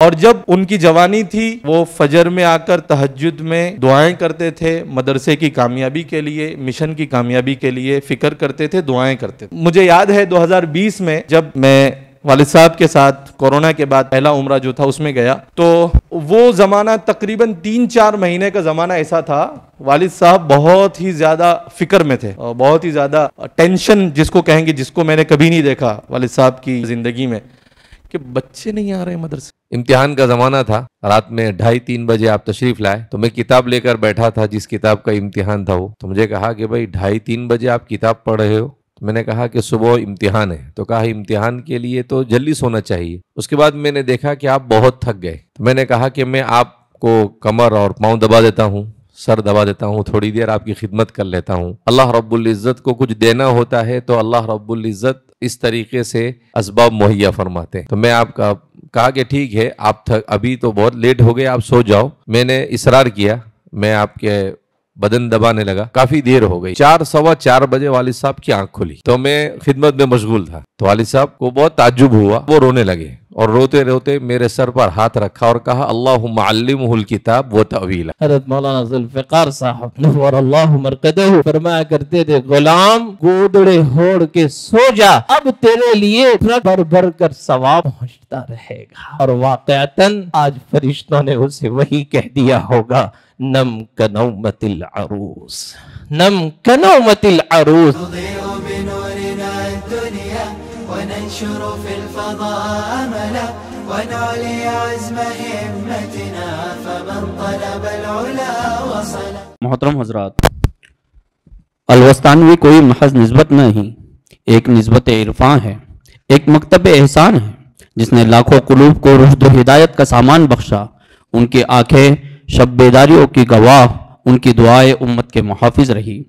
اور جب ان کی جوانی تھی وہ فجر میں آ کر تہجد میں دعائیں کرتے تھے، مدرسے کی کامیابی کے لیے، مشن کی کامیابی کے لیے فکر کرتے تھے، دعائیں کرتے تھے۔ مجھے یاد ہے 2020 میں جب میں والد صاحب کے ساتھ کورونا کے بعد پہلا عمرہ جو تھا اس میں گیا، تو وہ زمانہ تقریباً 3-4 مہینے کا زمانہ ایسا تھا، والد صاحب بہت ہی زیادہ فکر میں تھے اور بہت ہی زیادہ ٹینشن جس کو کہیں گے، جس کو میں نے کبھی نہیں دیکھا والد صاحب کی زندگی میں، کہ بچے نہیں آ رہے مدرسے۔ امتحان کا زمانہ تھا، رات میں 2:30-3 بجے آپ تشریف لائے تو میں کتاب لے کر بیٹھا تھا، جس کتاب کا امتحان تھا وہ، تو مجھے کہا کہ بھائی 2:30-3 بجے آپ کتاب پڑھ رہے ہو، تو میں نے کہا کہ صبح امتحان ہے، تو کہا امتحان کے لیے تو جلدی سونا چاہیے۔ اس کے بعد میں نے دیکھا کہ آپ بہت تھک گئے، تو میں نے کہا کہ میں آپ کو کمر اور پاؤں دبا دیتا ہوں، سر دبا دیتا ہوں، تھوڑی دیر آپ کی خدمت کر لیتا ہوں۔ اللہ رب العزت کو کچھ دینا ہوتا ہے تو اللہ رب العزت اس طریقے سے اسباب مہیا فرماتے ہیں۔ تو میں آپ کا کہا کہ ٹھیک ہے، آپ ابھی تو بہت لیٹ ہو گئے، آپ سو جاؤ۔ میں نے اصرار کیا، میں آپ کے بدن دبانے لگا، کافی دیر ہو گئی، 4:15 بجے والد صاحب کی آنکھ کھلی تو میں خدمت میں مشغول تھا، تو والد صاحب کو بہت تعجب ہوا، وہ رونے لگے اور روتے روتے میرے سر پر ہاتھ رکھا اور کہا اللہم علمہ الکتاب و تأویلہ۔ حضرت مولانا ذوالفقار صاحب نور اللہ مرقدہ فرمایا کرتے تھے، غلام گودڑے ہوڑ کے سو جا، اب تیرے لیے ٹرک بھر بھر کر ثواب پہنچتا رہے گا۔ اور واقعتاً آج فرشتوں نے اسے وہی کہہ دیا ہوگا، نم کنومت العروس، نم کنومت العروس۔ نضيء بنورنا الدنيا وننشر في الفضاء أملا ونعلي عزم همتنا فمن طلب العلا وصل۔ محترم حضرات، الوسطانوی کوئی محض نسبت نہیں، ایک نسبت عرفان ہے، ایک مکتب احسان ہے، جس نے لاکھوں قلوب کو رشد و ہدایت کا سامان بخشا۔ ان کی آنکھیں شب بیداریوں کی گواہ، ان کی دعائیں امت کے محافظ رہی۔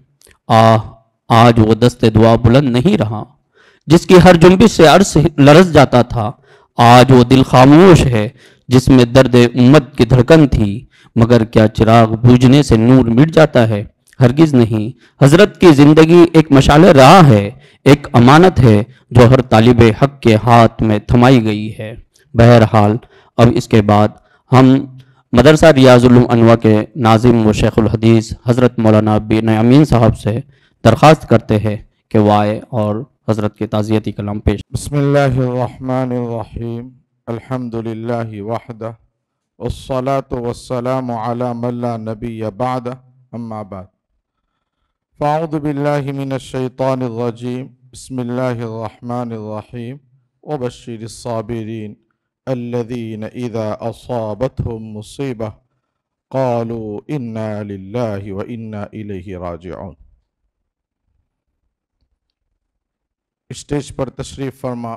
آج وہ دست دعا بلند نہیں رہا، جس کی ہر جنبش سے عرش لرز جاتا تھا۔ آج وہ دل خاموش ہے، جس میں درد امت کی دھڑکن تھی، مگر کیا چراغ بجھنے سے نور مٹ جاتا ہے؟ ہرگز نہیں۔ حضرت کی زندگی ایک مشعل راہ ہے، ایک امانت ہے جو ہر طالب حق کے ہاتھ میں تھمائی گئی ہے۔ بہرحال اب اس کے بعد ہم مدرسہ ریاض العلوم انواع کے ناظم و شیخ الحدیث حضرت مولانا بن امین صاحب سے درخواست کرتے ہیں کہ وہ آئے اور حضرت کے تعزیتی کلام پیش۔ بسم اللہ الرحمن الرحیم، الحمد للہ وحدہ والصلاة والسلام علی من لا نبی بعدہ، اما بعد فاعوذ باللہ من الشیطان الرجیم، بسم اللہ الرحمن الرحیم، وبشر الصابرین الذین اذا اصابتهم مصیبہ قالوا انا للہ وانا الیہ راجعون۔ اسٹیج پر تشریف فرما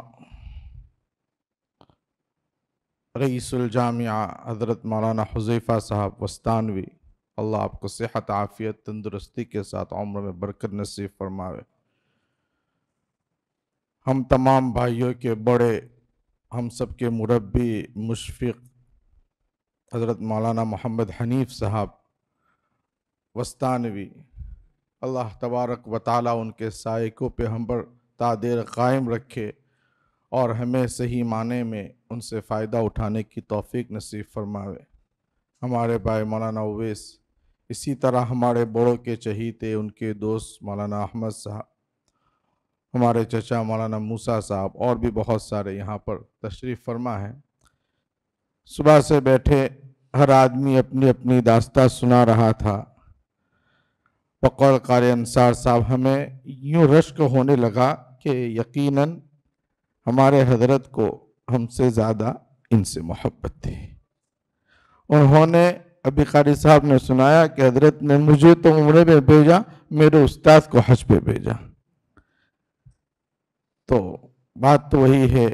رئیس الجامعہ حضرت مولانا حذیفہ صاحب وسطانوی، اللہ آپ کو صحت عافیت تندرستی کے ساتھ عمر میں برکت نصیب فرماوے۔ ہم تمام بھائیوں کے بڑے، ہم سب کے مربی مشفق حضرت مولانا محمد حنیف صاحب وسطانوی، اللہ تبارک و تعالیٰ ان کے سائے پہ ہم پر تادیر قائم رکھے اور ہمیں صحیح معنی میں ان سے فائدہ اٹھانے کی توفیق نصیب فرماوے۔ ہمارے بھائی مولانا اویس، اسی طرح ہمارے بڑوں کے چہیتے، ان کے دوست مولانا احمد صاحب، ہمارے چچا مولانا موسیٰ صاحب، اور بھی بہت سارے یہاں پر تشریف فرما ہیں۔ صبح سے بیٹھے ہر آدمی اپنی اپنی داستان سنا رہا تھا۔ بقول قاری انصار صاحب ہمیں یوں رشک ہونے لگا کہ یقیناً ہمارے حضرت کو ہم سے زیادہ ان سے محبت تھی۔ انہوں نے ابھی قاری صاحب نے سنایا کہ حضرت نے مجھے تو عمرے میں بھیجا، میرے استاذ کو حج پہ بھیجا۔ تو بات تو وہی ہے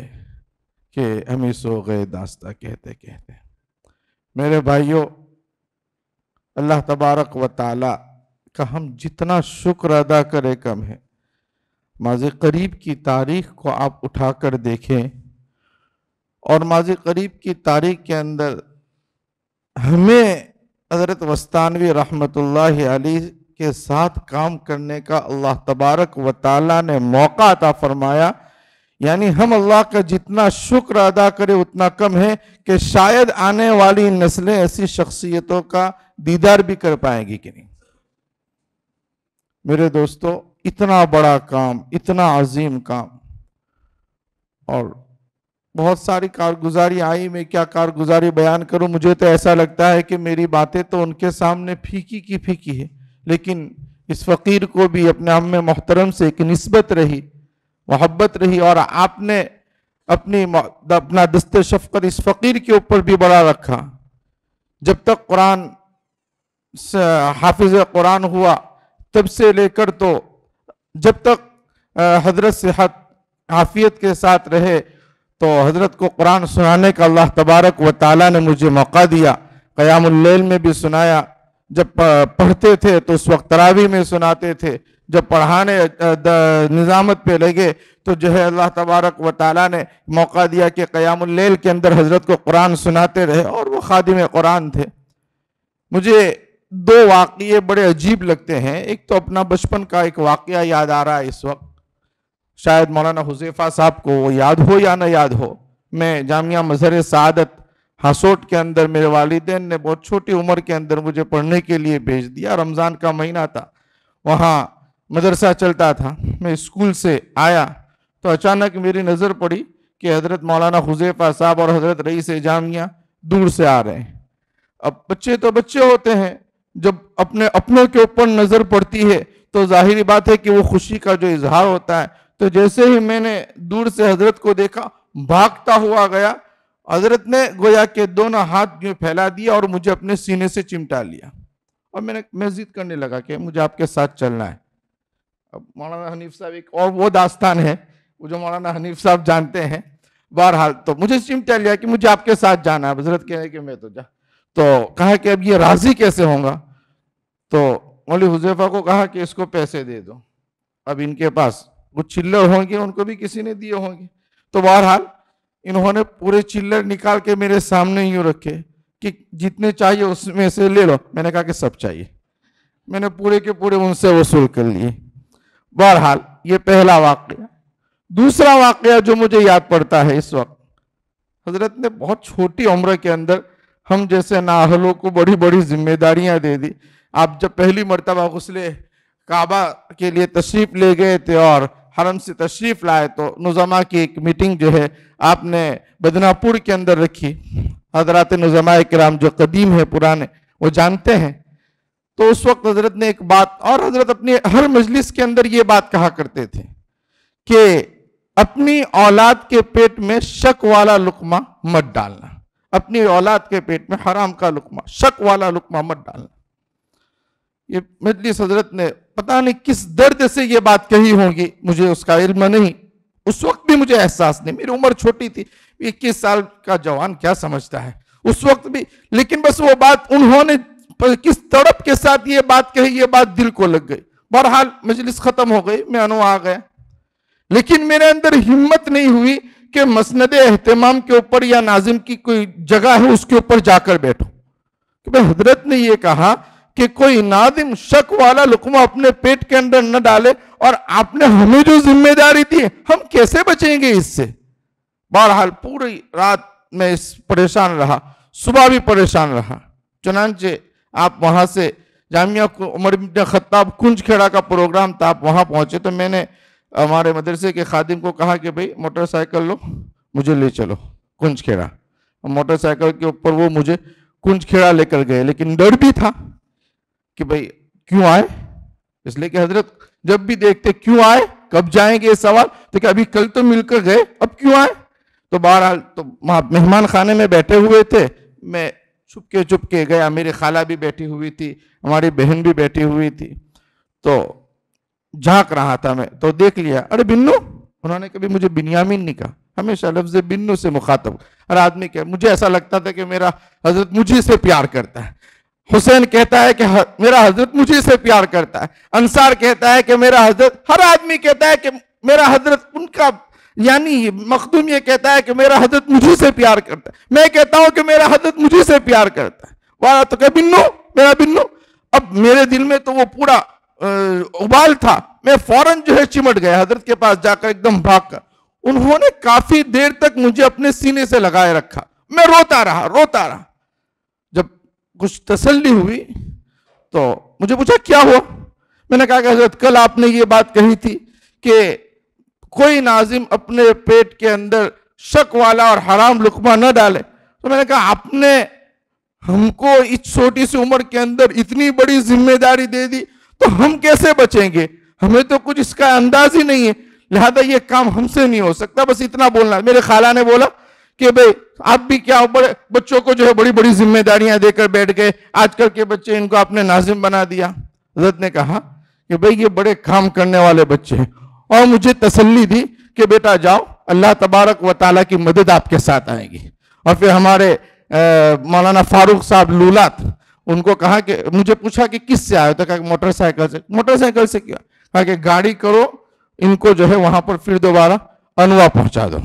کہ ہم ہی سو گئے داستہ کہتے کہتے۔ میرے بھائیوں، اللہ تبارک و تعالی کا ہم جتنا شکر ادا کرے کم ہے۔ ماضی قریب کی تاریخ کو آپ اٹھا کر دیکھیں، اور ماضی قریب کی تاریخ کے اندر ہمیں حضرت وسطانوی رحمت اللہ علیہ کے ساتھ کام کرنے کا اللہ تبارک و تعالیٰ نے موقع عطا فرمایا۔ یعنی ہم اللہ کا جتنا شکر ادا کرے اتنا کم ہے کہ شاید آنے والی نسلیں ایسی شخصیتوں کا دیدار بھی کر پائیں گی کہ نہیں۔ میرے دوستو، اتنا بڑا کام، اتنا عظیم کام، اور بہت ساری کارگزاری آئی، میں کیا کارگزاری بیان کروں؟ مجھے تو ایسا لگتا ہے کہ میری باتیں تو ان کے سامنے پھیکی کی پھیکی ہے، لیکن اس فقیر کو بھی اپنے عم محترم سے ایک نسبت رہی، محبت رہی، اور آپ نے اپنا دست شفقت اس فقیر کے اوپر بھی بڑا رکھا۔ جب تک قرآن حافظ قرآن ہوا تب سے لے کر تو جب تک حضرت صحت عافیت کے ساتھ رہے تو حضرت کو قرآن سنانے کا اللہ تبارک و تعالیٰ نے مجھے موقع دیا۔ قیام اللیل میں بھی سنایا، جب پڑھتے تھے تو اس وقت تراویح میں سناتے تھے، جب پڑھانے نظامت پہ لگے تو جو ہے اللہ تبارک و تعالیٰ نے موقع دیا کہ قیام اللیل کے اندر حضرت کو قرآن سناتے رہے، اور وہ خادم قرآن تھے۔ مجھے دو واقعے بڑے عجیب لگتے ہیں۔ ایک تو اپنا بچپن کا ایک واقعہ یاد آ رہا ہے اس وقت، شاید مولانا حذیفہ صاحب کو وہ یاد ہو یا نہ یاد ہو۔ میں جامعہ مظہر سعادت ہاسوٹ کے اندر میرے والدین نے بہت چھوٹی عمر کے اندر مجھے پڑھنے کے لیے بھیج دیا۔ رمضان کا مہینہ تھا، وہاں مدرسہ چلتا تھا۔ میں اسکول سے آیا تو اچانک میری نظر پڑی کہ حضرت مولانا حذیفہ صاحب اور حضرت رئیس جامعہ دور سے آ رہے ہیں۔ اب بچے تو بچے ہوتے ہیں، جب اپنوں کے اوپر نظر پڑتی ہے تو ظاہری بات ہے کہ وہ خوشی کا جو اظہار ہوتا ہے۔ تو جیسے ہی میں نے دور سے حضرت کو دیکھا، بھاگتا ہوا گیا، حضرت نے گویا کہ دونوں ہاتھ یوں پھیلا دیا اور مجھے اپنے سینے سے چمٹا لیا، اور میں ضد کرنے لگا کہ مجھے آپ کے ساتھ چلنا ہے۔ اب مولانا حنیف صاحب ایک اور وہ داستان ہے، وہ جو مولانا حنیف صاحب جانتے ہیں۔ بہرحال تو مجھے چمٹا لیا کہ مجھے آپ کے ساتھ جانا ہے۔ حضرت کہے کہ میں تو جا، تو کہا کہ اب یہ راضی کیسے ہوں گا؟ تو مولوی حذیفہ کو کہا کہ اس کو پیسے دے دو، اب ان کے پاس کچھ چلر ہوں گے، ان کو بھی کسی نے دیے ہوں گے۔ تو بہرحال انہوں نے پورے چلر نکال کے میرے سامنے یوں رکھے کہ جتنے چاہیے اس میں سے لے لو۔ میں نے کہا کہ سب چاہیے۔ میں نے پورے کے پورے ان سے وصول کر لیے۔ بہرحال یہ پہلا واقعہ۔ دوسرا واقعہ جو مجھے یاد پڑتا ہے اس وقت، حضرت نے بہت چھوٹی عمر کے اندر ہم جیسے نااہلوں کو بڑی بڑی ذمہ داریاں دے دی۔ آپ جب پہلی مرتبہ غسل کعبہ کے لیے تشریف لے گئے تھے اور حرم سے تشریف لائے تو نظماء کی ایک میٹنگ جو ہے آپ نے بدنا پور کے اندر رکھی۔ حضرات نظماء کرام جو قدیم ہے، پرانے، وہ جانتے ہیں۔ تو اس وقت حضرت نے ایک بات، اور حضرت اپنی ہر مجلس کے اندر یہ بات کہا کرتے تھے کہ اپنی اولاد کے پیٹ میں شک والا لقمہ مت ڈالنا، اپنی اولاد کے پیٹ میں حرام کا لقمہ، شک والا لقمہ مت ڈالنا۔ یہ مجلس حضرت نے پتہ نہیں کس درد سے یہ بات کہی ہوگی، مجھے اس کا علم نہیں، اس وقت بھی مجھے احساس نہیں، میری عمر چھوٹی تھی، 21 سال کا جوان کیا سمجھتا ہے اس وقت بھی، لیکن بس وہ بات انہوں نے کس تڑپ کے ساتھ یہ بات کہی، یہ بات دل کو لگ گئی۔ بہرحال مجلس ختم ہو گئی، میں انو آ گیا، لیکن میرے اندر ہمت نہیں ہوئی کہ مسند اہتمام کے اوپر یا ناظم کی کوئی جگہ ہے اس کے اوپر جا کر بیٹھوں، کہ حضرت نے یہ کہا کہ کوئی ناظم شک والا لقمہ اپنے پیٹ کے اندر نہ ڈالے، اور آپ نے ہمیں جو ذمہ داری دی ہم کیسے بچیں گے اس سے؟ بہرحال پوری رات میں پریشان رہا، صبح بھی پریشان رہا۔ چنانچہ آپ وہاں سے جامعہ عمر بن خطاب کنج کھیڑا کا پروگرام تھا، آپ وہاں پہنچے تو میں نے ہمارے مدرسے کے خادم کو کہا کہ بھئی موٹر سائیکل لو، مجھے لے چلو کنج کھیڑا۔ موٹر سائیکل کے اوپر وہ مجھے کنج کھیڑا لے کر گئے، لیکن ڈر بھی تھا کہ بھئی کیوں آئے، اس لیے کہ حضرت جب بھی دیکھتے کیوں آئے، کب جائیں گے، سوال تو کہ ابھی کل تو مل کر گئے، اب کیوں آئے؟ تو بہرحال تو مہمان خانے میں بیٹھے ہوئے تھے، میں چھپ کے گیا، میری خالہ بھی بیٹھی ہوئی تھی، ہماری بہن بھی بیٹھی ہوئی تھی، تو جھانک رہا تھا میں، تو دیکھ لیا، ارے بنو، انہوں نے کبھی مجھے بنیامین نہیں کہا، ہمیشہ لفظ بنو سے مخاطب، ہر آدمی کہ مجھے ایسا لگتا تھا کہ میرا حضرت مجھے سے پیار کرتا ہے۔ حسین کہتا ہے کہ میرا حضرت مجھے سے پیار کرتا ہے، انصار کہتا ہے کہ میرا حضرت، ہر آدمی کہتا ہے کہ میرا حضرت ان کا، یعنی مخدوم یہ کہتا ہے کہ میرا حضرت مجھے سے پیار کرتا ہے، میں کہتا ہوں کہ میرا حضرت مجھے سے پیار کرتا ہے۔ وہ تو کہ بنو، میرا بنو، اب میرے دل میں تو وہ پورا ابال تھا، میں فوراً جو ہے چمٹ گیا حضرت کے پاس جا کر، ایک دم بھاگ کر انہوں نے کافی دیر تک مجھے اپنے سینے سے لگائے رکھا. میں روتا رہا. جب کچھ تسلی ہوئی تو مجھے پوچھا کیا ہوا. میں نے کہا کہ حضرت کل آپ نے یہ بات کہی تھی کہ کوئی ناظم اپنے پیٹ کے اندر شک والا اور حرام لقمہ نہ ڈالے. تو میں نے کہا آپ نے ہم کو اس چھوٹی سی عمر کے اندر اتنی بڑی ذمہ داری دے دی تو ہم کیسے بچیں گے؟ ہمیں تو کچھ اس کا انداز ہی نہیں ہے، لہذا یہ کام ہم سے نہیں ہو سکتا. بس اتنا بولنا. میرے خالہ نے بولا کہ بھئی آپ بھی کیا بڑے بچوں کو جو ہے بڑی بڑی ذمہ داریاں دے کر بیٹھ گئے، آج کل کے بچے ان کو آپ نے ناظم بنا دیا. حضرت نے کہا کہ بھئی یہ بڑے کام کرنے والے بچے ہیں، اور مجھے تسلی دی کہ بیٹا جاؤ، اللہ تبارک و تعالیٰ کی مدد آپ کے ساتھ آئے گی. اور پھر ہمارے مولانا فاروق صاحب لولات، ان کو کہا کہ مجھے پوچھا کہ کس سے آئے تو کہا کہ موٹر سائیکل سے. موٹر سائیکل سے کیا؟ کہا کہ گاڑی کرو، ان کو جو ہے وہاں پر پھر دوبارہ انواع پہنچا دو.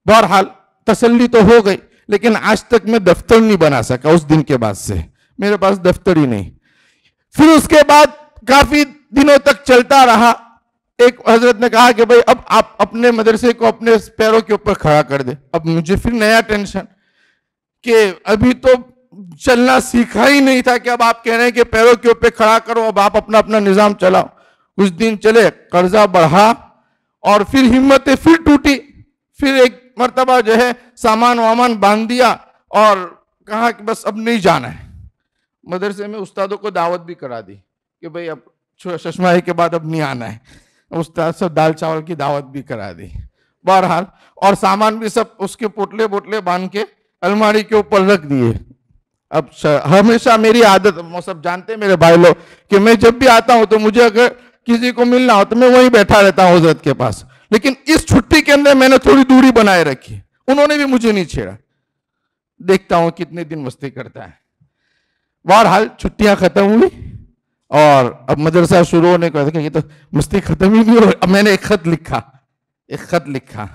بہرحال تسلی تو ہو گئی، لیکن آج تک میں دفتر نہیں بنا سکا. اس دن کے بعد سے میرے پاس دفتر ہی نہیں. پھر اس کے بعد کافی دنوں تک چلتا رہا. ایک حضرت نے کہا کہ بھئی اب آپ اپنے مدرسے کو اپنے پیروں کے اوپر کھڑا کر دے. اب مجھے پھر نیا ٹینشن کہ ابھی تو چلنا سیکھا ہی نہیں تھا کہ اب آپ کہہ رہے ہیں کہ پیروں کے اوپر کھڑا کرو، اب آپ اپنا نظام چلاؤ. کچھ دن چلے، قرضہ بڑھا، اور پھر ہمتیں پھر ٹوٹی. پھر ایک مرتبہ جو ہے سامان وامان باندھ دیا اور کہا کہ بس اب نہیں جانا ہے. مدرسے میں استادوں کو دعوت بھی کرا دی کہ بھئی اب ششماہی کے بعد اب نہیں آنا ہے. استاد سب دال چاول کی دعوت بھی کرا دی. بہرحال اور سامان بھی سب اس کے پوٹلے بوٹلے باندھ کے الماری کے اوپر رکھ دیے. اب ہمیشہ میری عادت، وہ سب جانتے ہیں میرے بھائی لوگ، کہ میں جب بھی آتا ہوں تو مجھے اگر کسی کو ملنا ہو تو میں وہیں بیٹھا رہتا ہوں حضرت کے پاس. لیکن اس چھٹی کے اندر میں نے تھوڑی دوری بنائے رکھی. انہوں نے بھی مجھے نہیں چھیڑا. دیکھتا ہوں کتنے دن مستی کرتا ہے. بہرحال چھٹیاں ختم ہوئی اور اب مدرسہ شروع ہونے کو یہ تو مستی ختم ہی نہیں ہو. اب میں نے ایک خط لکھا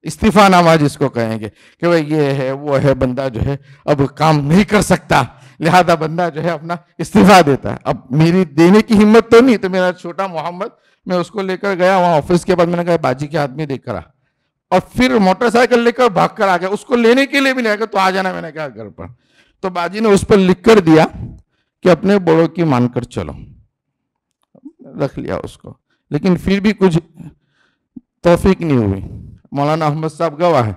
استعفیٰ نامہ جس کو کہیں گے کہ بھئی یہ ہے وہ ہے، بندہ جو ہے اب کام نہیں کر سکتا، لہذا بندہ جو ہے اپنا استعفیٰ دیتا ہے. اب میری دینے کی ہمت تو نہیں، تو میرا چھوٹا محمد، میں اس کو لے کر گیا وہاں آفس کے بعد. میں نے کہا باجی کے آدمی دیکھ کر آ، اور پھر موٹر سائیکل لے کر بھاگ کر آ گیا. اس کو لینے کے لیے بھی نہیں آ گیا تو آ جانا. میں نے کہا گھر پر. تو باجی نے اس پر لکھ کر دیا کہ اپنے بڑوں کی مان کر چلو. رکھ لیا اس کو، لیکن پھر بھی کچھ توفیق نہیں ہوئی. مولانا احمد صاحب گواہ ہے.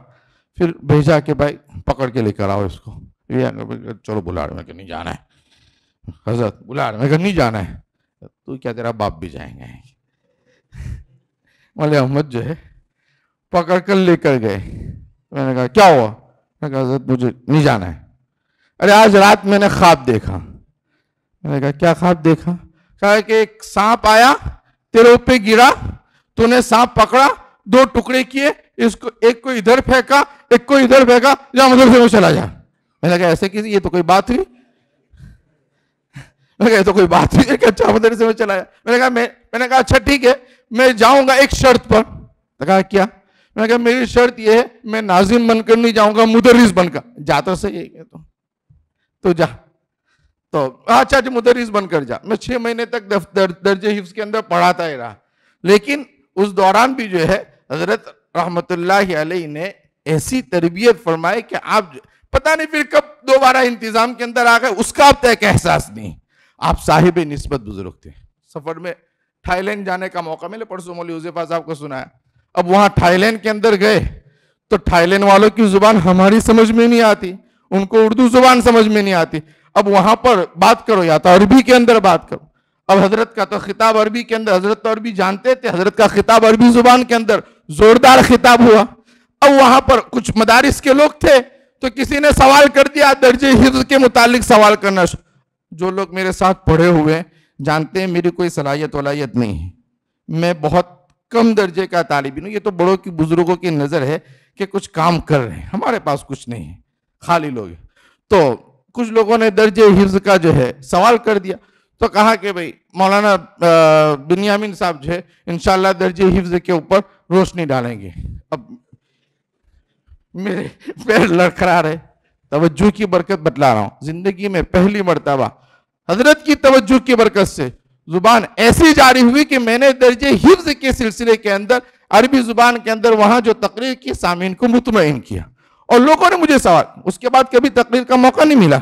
پھر بھیجا کہ بھائی پکڑ کے لے کر آؤ اس کو. چلو بلاڑ میں کہ نہیں جانا ہے. حضرت بلاڑ میں کہ نہیں جانا ہے. تو کیا تیرا باپ بھی جائیں گے. مولانا احمد جو ہے پکڑ کر لے کر گئے. میں نے کہا کیا ہوا؟ میں نے کہا حضرت مجھے نہیں جانا ہے. ارے آج رات میں نے خواب دیکھا. میں نے کہا کیا خواب دیکھا؟ کہا کہ ایک سانپ آیا تیرے اوپر گرا، تو نے سانپ پکڑا، 2 ٹکڑے کیے، اس کو ایک کو ادھر پھینکا ایک کو ادھر پھینکا، جا مدرسے میں چلا جا. میں نے کہا ایسے کسی، یہ تو کوئی بات ہوئی. میں نے کہا یہ تو کوئی بات ہوئی کہ اچھا مدرسے میں چلا جا. میں نے کہا اچھا ٹھیک ہے میں جاؤں گا ایک شرط پر. کہا کیا؟ میں نے کہا میری شرط یہ ہے میں ناظم بن کر نہیں جاؤں گا، مدرس بن کر. جاتا صحیح ہے تو جا. تو اچھا جی مدرس بن کر جا. میں 6 مہینے تک درجہ حفظ کے اندر پڑھاتا ہی رہا. لیکن اس دوران بھی جو ہے حضرت رحمت اللہ علیہ نے ایسی تربیت فرمائی کہ آپ پتہ نہیں پھر کب دوبارہ انتظام کے اندر آ گئے، اس کا اب تک احساس نہیں. آپ صاحب نسبت بزرگ تھے. سفر میں تھائی لینڈ جانے کا موقع ملے، پرسوں مولوی حذیفہ صاحب کو سنایا. اب وہاں تھائی لینڈ کے اندر گئے تو تھائی لینڈ والوں کی زبان ہماری سمجھ میں نہیں آتی، ان کو اردو زبان سمجھ میں نہیں آتی. اب وہاں پر بات کرو یا تو عربی کے اندر بات کرو. اب حضرت کا تو خطاب عربی کے اندر، حضرت تو عربی جانتے تھے، حضرت کا خطاب عربی زبان کے اندر زوردار خطاب ہوا. اب وہاں پر کچھ مدارس کے لوگ تھے تو کسی نے سوال کر دیا درجہ حفظ کے متعلق سوال کرنا. جو لوگ میرے ساتھ پڑھے ہوئے جانتے ہیں میری کوئی صلاحیت ولایت نہیں ہے، میں بہت کم درجے کا طالب علم ہوں. یہ تو بڑوں کی بزرگوں کی نظر ہے کہ کچھ کام کر رہے ہیں، ہمارے پاس کچھ نہیں ہے، خالی لوگ. تو کچھ لوگوں نے درجہ حفظ کا جو ہے سوال کر دیا. تو کہا کہ بھئی مولانا بنیامین صاحب جو ہے انشاءاللہ درجہ حفظ کے اوپر روشنی ڈالیں گے. اب میرے پیر لڑکھڑا رہے. توجہ کی برکت بتلا رہا ہوں، زندگی میں پہلی مرتبہ حضرت کی توجہ کی برکت سے زبان ایسی جاری ہوئی کہ میں نے درجہ حفظ کے سلسلے کے اندر عربی زبان کے اندر وہاں جو تقریر کی سامعین کو مطمئن کیا، اور لوگوں نے مجھے سوال، اس کے بعد کبھی تقریر کا موقع نہیں ملا۔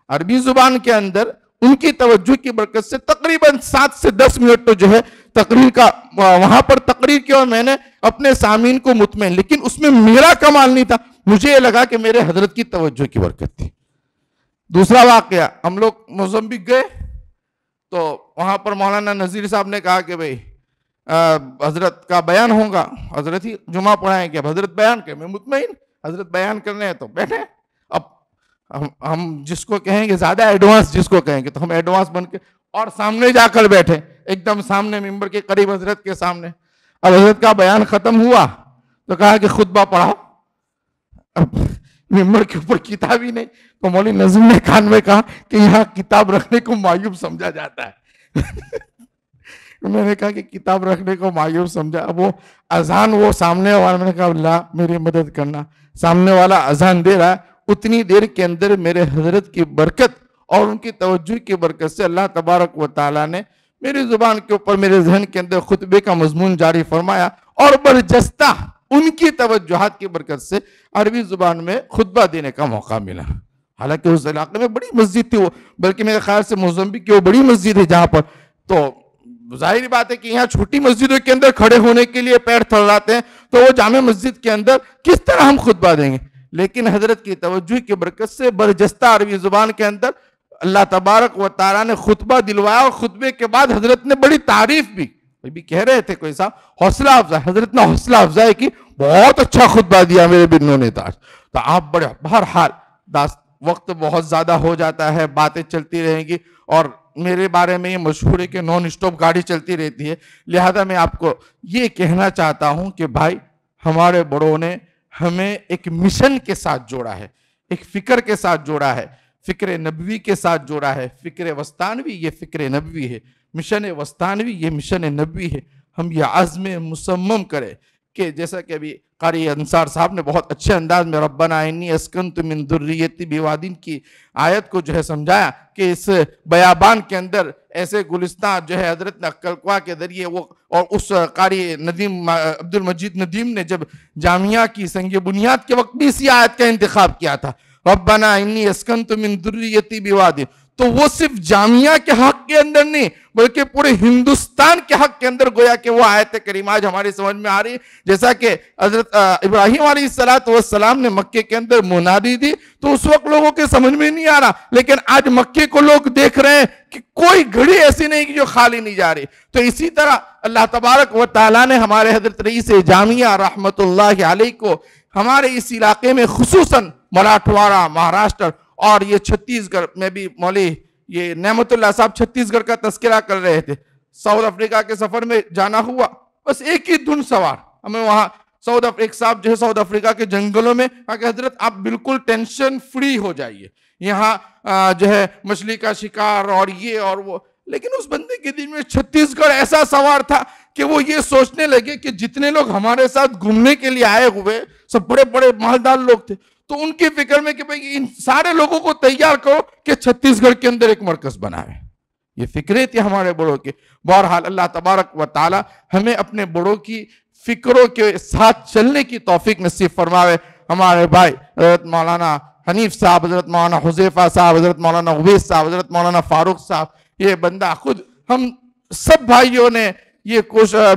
عربی زبان کے اندر ان کی توجہ کی برکت سے تقریباً 7 سے 10 منٹ تو جو ہے تقریر کا وہاں پر تقریر کی، اور میں نے اپنے سامعین کو مطمئن، لیکن اس میں میرا کمال نہیں تھا، مجھے یہ لگا کہ میرے حضرت کی توجہ کی برکت تھی۔ دوسرا واقعہ، ہم لوگ موزمبیق گئے تو وہاں پر مولانا نذیر صاحب نے کہا کہ بھئی حضرت کا بیان ہوگا، حضرت ہی جمعہ پڑھائیں گے، اب حضرت بیان کریں، میں مطمئن حضرت بیان کرنے ہیں تو بیٹھے۔ اب ہم جس کو کہیں گے زیادہ ایڈوانس جس کو کہیں گے تو ہم ایڈوانس بن کے اور سامنے جا کر بیٹھے، ایک دم سامنے ممبر کے قریب حضرت کے سامنے۔ اب حضرت کا بیان ختم ہوا تو کہا کہ خطبہ پڑھاؤ۔ اب ممبر کے اوپر کتاب ہی نہیں، تو مولوی نظیم نے کان میں کہا کہ یہاں کتاب رکھنے کو معیوب سمجھا جاتا ہے۔ میں نے کہا کہ کتاب رکھنے کو معیوب سمجھا۔ اب وہ اذان وہ سامنے والا، میں نے کہا اللہ میری مدد کرنا، سامنے والا اذان دے رہا ہے، اتنی دیر کے اندر میرے حضرت کی برکت اور ان کی توجہ کی برکت سے اللہ تبارک و تعالیٰ نے میری زبان کے اوپر میرے ذہن کے اندر خطبے کا مضمون جاری فرمایا، اور برجستہ ان کی توجہات کی برکت سے عربی زبان میں خطبہ دینے کا موقع ملا۔ حالانکہ اس علاقے میں بڑی مسجد تھی وہ، بلکہ میرے خیال سے موزمبیق کی وہ بڑی مسجد ہے جہاں پر، تو ظاہری بات ہے کہ یہاں چھوٹی مسجدوں کے اندر کھڑے ہونے کے لیے پیر تھڑاتے ہیں، تو وہ جامع مسجد کے اندر کس طرح ہم خطبہ دیں گے؟ لیکن حضرت کی توجہ کی برکت سے برجستہ عربی زبان کے اندر اللہ تبارک و تعالیٰ نے خطبہ دلوایا، اور خطبے کے بعد حضرت نے بڑی تعریف بھی کہہ رہے تھے کوئی صاحب، حوصلہ افزائی، حضرت نے حوصلہ افزائی کی، بہت اچھا خطبہ دیا میرے بنوں نے تاج۔ تو آپ بڑے، بہرحال وقت بہت زیادہ ہو جاتا ہے، باتیں چلتی رہیں گی، اور میرے بارے میں یہ مشہور ہے کہ نون اسٹاپ گاڑی چلتی رہتی ہے، لہذا میں آپ کو یہ کہنا چاہتا ہوں کہ بھائی ہمارے بڑوں نے ہمیں ایک مشن کے ساتھ جوڑا ہے، ایک فکر کے ساتھ جوڑا ہے، فکر نبوی کے ساتھ جوڑا ہے۔ فکر وسطانوی یہ فکر نبوی ہے، مشن وسطانوی یہ مشن نبوی ہے۔ ہم یہ عزم مصمم کریں کہ جیسا کہ ابھی قاری انصار صاحب نے بہت اچھے انداز میں ربنا انی اسکنت من ذریتی بوادٍ کی آیت کو جو ہے سمجھایا، کہ اس بیابان کے اندر ایسے گلستان جو ہے حضرت نے کلکوا کے ذریعے وہ، اور اس قاری ندیم عبد المجید ندیم نے جب جامعہ کی سنگ بنیاد کے وقت بھی اسی آیت کا انتخاب کیا تھا، ربنا انی اسکنت من ذریتی بوادٍ، تو وہ صرف جامعہ کے حق کے اندر نہیں بلکہ پورے ہندوستان کے حق کے اندر گویا کہ وہ آیت کریمہ آج ہماری سمجھ میں آ رہی ہے۔ جیسا کہ حضرت ابراہیم علیہ السلام نے مکے کے اندر منادی دی تو اس وقت لوگوں کے سمجھ میں نہیں آ رہا، لیکن آج مکے کو لوگ دیکھ رہے ہیں کہ کوئی گھڑی ایسی نہیں کہ جو خالی نہیں جا رہی۔ تو اسی طرح اللہ تبارک و تعالیٰ نے ہمارے حضرت رئیس جامعہ رحمت اللہ علیہ کو ہمارے اس علاقے میں خصوصاً مراٹھواڑہ، مہاراشٹر اور یہ چھتیس گڑھ میں بھی، مولوی یہ نعمت اللہ صاحب چھتیس گڑھ کا تذکرہ کر رہے تھے، ساؤتھ افریقہ کے سفر میں جانا ہوا، بس ایک ہی دھن سوار ہمیں وہاں ایک صاحب جو ہے ساؤتھ افریقہ کے جنگلوں میں کہا کہ حضرت آپ بالکل ٹینشن فری ہو جائیے، یہاں جو ہے مچھلی کا شکار اور یہ اور وہ، لیکن اس بندے کے دل میں چھتیس گڑھ ایسا سوار تھا کہ وہ یہ سوچنے لگے کہ جتنے لوگ ہمارے ساتھ گھومنے کے لیے آئے ہوئے سب بڑے بڑے مالدار لوگ تھے، تو ان کی فکر میں کہ بھئی ان سارے لوگوں کو تیار کرو کہ چھتیس گڑھ کے اندر ایک مرکز بنائے۔ یہ فکریں تھی ہمارے بڑوں کے۔ بہرحال اللہ تبارک و تعالی ہمیں اپنے بڑوں کی فکروں کے ساتھ چلنے کی توفیق نصیب فرماوے۔ ہمارے بھائی حضرت مولانا حنیف صاحب، حضرت مولانا حذیفہ صاحب، حضرت مولانا عویس صاحب، حضرت مولانا فاروق صاحب، یہ بندہ خود، ہم سب بھائیوں نے یہ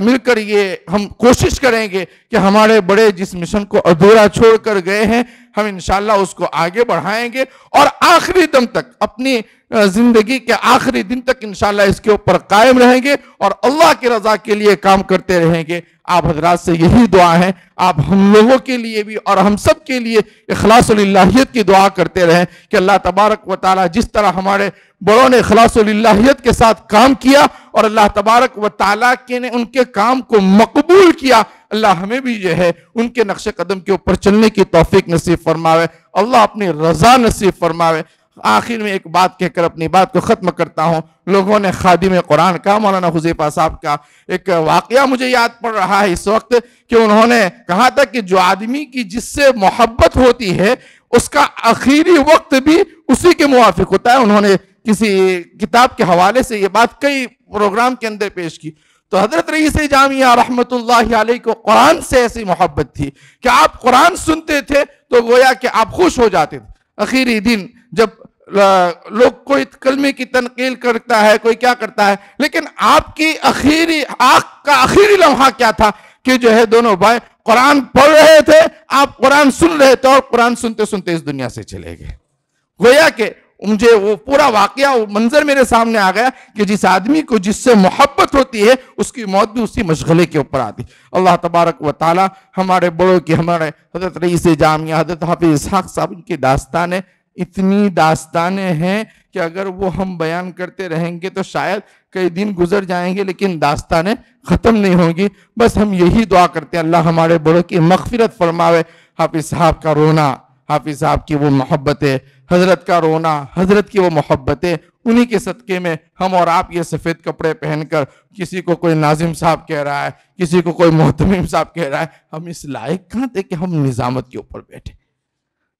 مل کر یہ ہم کوشش کریں گے کہ ہمارے بڑے جس مشن کو ادھورا چھوڑ کر گئے ہیں ہم انشاءاللہ اس کو آگے بڑھائیں گے، اور آخری دم تک، اپنی زندگی کے آخری دن تک انشاءاللہ اس کے اوپر قائم رہیں گے اور اللہ کی رضا کے لیے کام کرتے رہیں گے۔ آپ حضرات سے یہی دعا ہے، آپ ہم لوگوں کے لیے بھی اور ہم سب کے لیے اخلاص للہیت کی دعا کرتے رہیں کہ اللہ تبارک و تعالی جس طرح ہمارے بڑوں نے اخلاص للہیت کے ساتھ کام کیا اور اللہ تبارک و تعالی نے ان کے کام کو مقبول کیا، اللہ ہمیں بھی جو ہے ان کے نقش قدم کے اوپر چلنے کی توفیق نصیب فرماوے، اللہ اپنی رضا نصیب فرماوے۔ آخر میں ایک بات کہہ کر اپنی بات کو ختم کرتا ہوں۔ لوگوں نے خادم قرآن کا، مولانا حذیفہ صاحب کا ایک واقعہ مجھے یاد پڑ رہا ہے اس وقت، کہ انہوں نے کہا تھا کہ جو آدمی کی جس سے محبت ہوتی ہے اس کا آخری وقت بھی اسی کے موافق ہوتا ہے۔ انہوں نے کسی کتاب کے حوالے سے یہ بات کئی پروگرام کے اندر پیش کی، تو حضرت رئیس جامعہ رحمت اللہ علیہ کو قرآن سے ایسی محبت تھی کہ آپ قرآن سنتے تھے تو گویا کہ آپ خوش ہو جاتے تھے. آخری دن جب لوگ کوئی کلمے کی تنقیل کرتا ہے, کوئی کیا کرتا ہے, لیکن آپ کی آنکھ کا آخری لمحہ کیا تھا کہ جو ہے دونوں بھائی قرآن پڑھ رہے تھے, آپ قرآن سن رہے تھے اور قرآن سنتے سنتے اس دنیا سے چلے گئے. گویا کہ مجھے وہ پورا واقعہ, وہ منظر میرے سامنے آ گیا کہ جس آدمی کو جس سے محبت ہوتی ہے اس کی موت بھی اسی مشغلے کے اوپر آتی. اللہ تبارک و تعالی ہمارے بڑوں کی, ہمارے حضرت رئیس جامعہ حضرت حافظ اسحاق صاحب, ان کی داستانیں اتنی داستانیں ہیں کہ اگر وہ ہم بیان کرتے رہیں گے تو شاید کئی دن گزر جائیں گے لیکن داستانیں ختم نہیں ہوں گی. بس ہم یہی دعا کرتے ہیں اللہ ہمارے بڑوں کی مغفرت فرماوے. حافظ صاحب کا رونا, حافظ صاحب کی وہ محبتیں, حضرت کا رونا, حضرت کی وہ محبتیں, انہی کے صدقے میں ہم اور آپ یہ سفید کپڑے پہن کر, کسی کو کوئی ناظم صاحب کہہ رہا ہے, کسی کو کوئی محتمم صاحب کہہ رہا ہے, ہم اس لائق کہاں تھے کہ ہم نظامت کے اوپر بیٹھے؟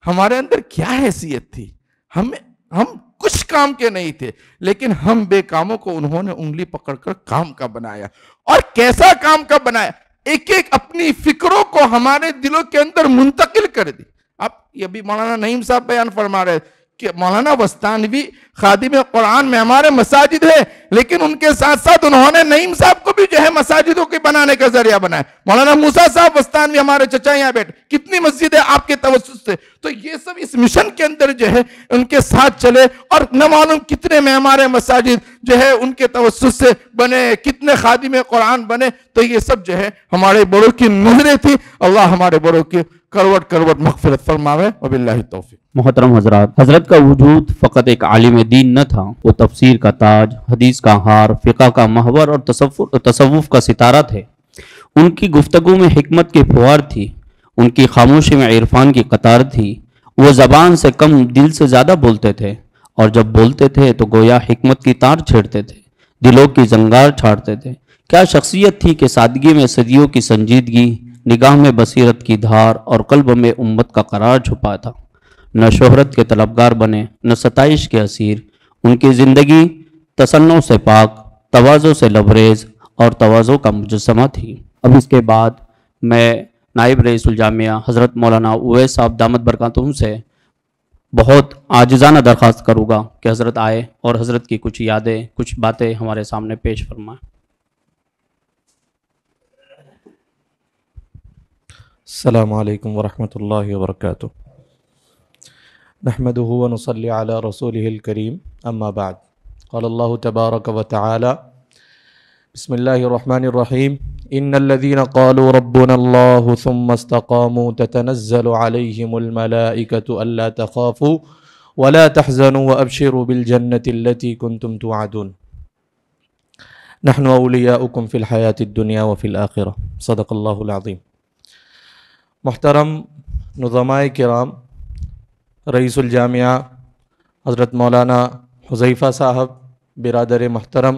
ہمارے اندر کیا حیثیت تھی؟ ہم کچھ کام کے نہیں تھے, لیکن ہم بے کاموں کو انہوں نے انگلی پکڑ کر کام کا بنایا. اور کیسا کام کا بنایا؟ ایک ایک اپنی فکروں کو ہمارے دلوں کے اندر منتقل کر دی. اب یہ بھی مولانا نعیم صاحب بیان فرما رہے کہ مولانا وستانوی خادم قرآن میں ہمارے مساجد ہے, لیکن ان کے ساتھ ساتھ انہوں نے نعیم صاحب کو بھی جو ہے مساجدوں کے بنانے کا ذریعہ بنایا. مولانا موسیٰ صاحب وستانوی ہمارے چچا یہاں بیٹھے, کتنی مسجد ہے آپ کے توسط سے. تو یہ سب اس مشن کے اندر جو ہے ان کے ساتھ چلے, اور نہ معلوم کتنے میں ہمارے مساجد جو ہے ان کے توسط سے بنے, کتنے خادم قرآن بنے. تو یہ سب جو ہے ہمارے بڑوں کی نظریں تھی. اللہ ہمارے بڑوں کی کروٹ کروٹ مغفرت فرماوے. وباللہ توفیق. محترم حضرات, حضرت کا وجود فقط ایک عالم دین نہ تھا, وہ تفسیر کا تاج, حدیث کا ہار, فقہ کا محور اور تصوف کا ستارہ تھے. ان کی گفتگو میں حکمت کی پھوار تھی, ان کی خاموشی میں عرفان کی قطار تھی. وہ زبان سے کم دل سے زیادہ بولتے تھے, اور جب بولتے تھے تو گویا حکمت کی تار چھیڑتے تھے, دلوں کی زنگار چھاڑتے تھے. کیا شخصیت تھی کہ سادگی میں صدیوں کی سنجیدگی, نگاہ میں بصیرت کی دھار اور قلب میں امت کا قرار چھپا تھا. نہ شہرت کے طلبگار بنے, نہ ستائش کے اسیر. ان کی زندگی تصنع سے پاک, تواضع سے لبریز اور تواضع کا مجسمہ تھی. اب اس کے بعد میں نائب رئیس الجامعہ حضرت مولانا اویس صاحب دامت برکاتہم سے بہت عاجزانہ درخواست کروں گا کہ حضرت آئے اور حضرت کی کچھ یادیں, کچھ باتیں ہمارے سامنے پیش فرمائیں. السلام علیکم ورحمۃ اللہ وبرکاتہ. نحمده ونصلي على رسوله الكريم. اما بعد, قال الله تبارك وتعالى بسم الله الرحمن الرحيم ان الذين قالوا ربنا الله ثم استقاموا تتنزل عليهم الملائكة الا تخافوا ولا تحزنوا وابشروا بالجنة التي كنتم توعدون نحن اولياؤكم في الحياة الدنيا وفي الآخرة. صدق الله العظيم. محترم نظماء کرام, رئیس الجامعہ حضرت مولانا حذیفہ صاحب, برادر محترم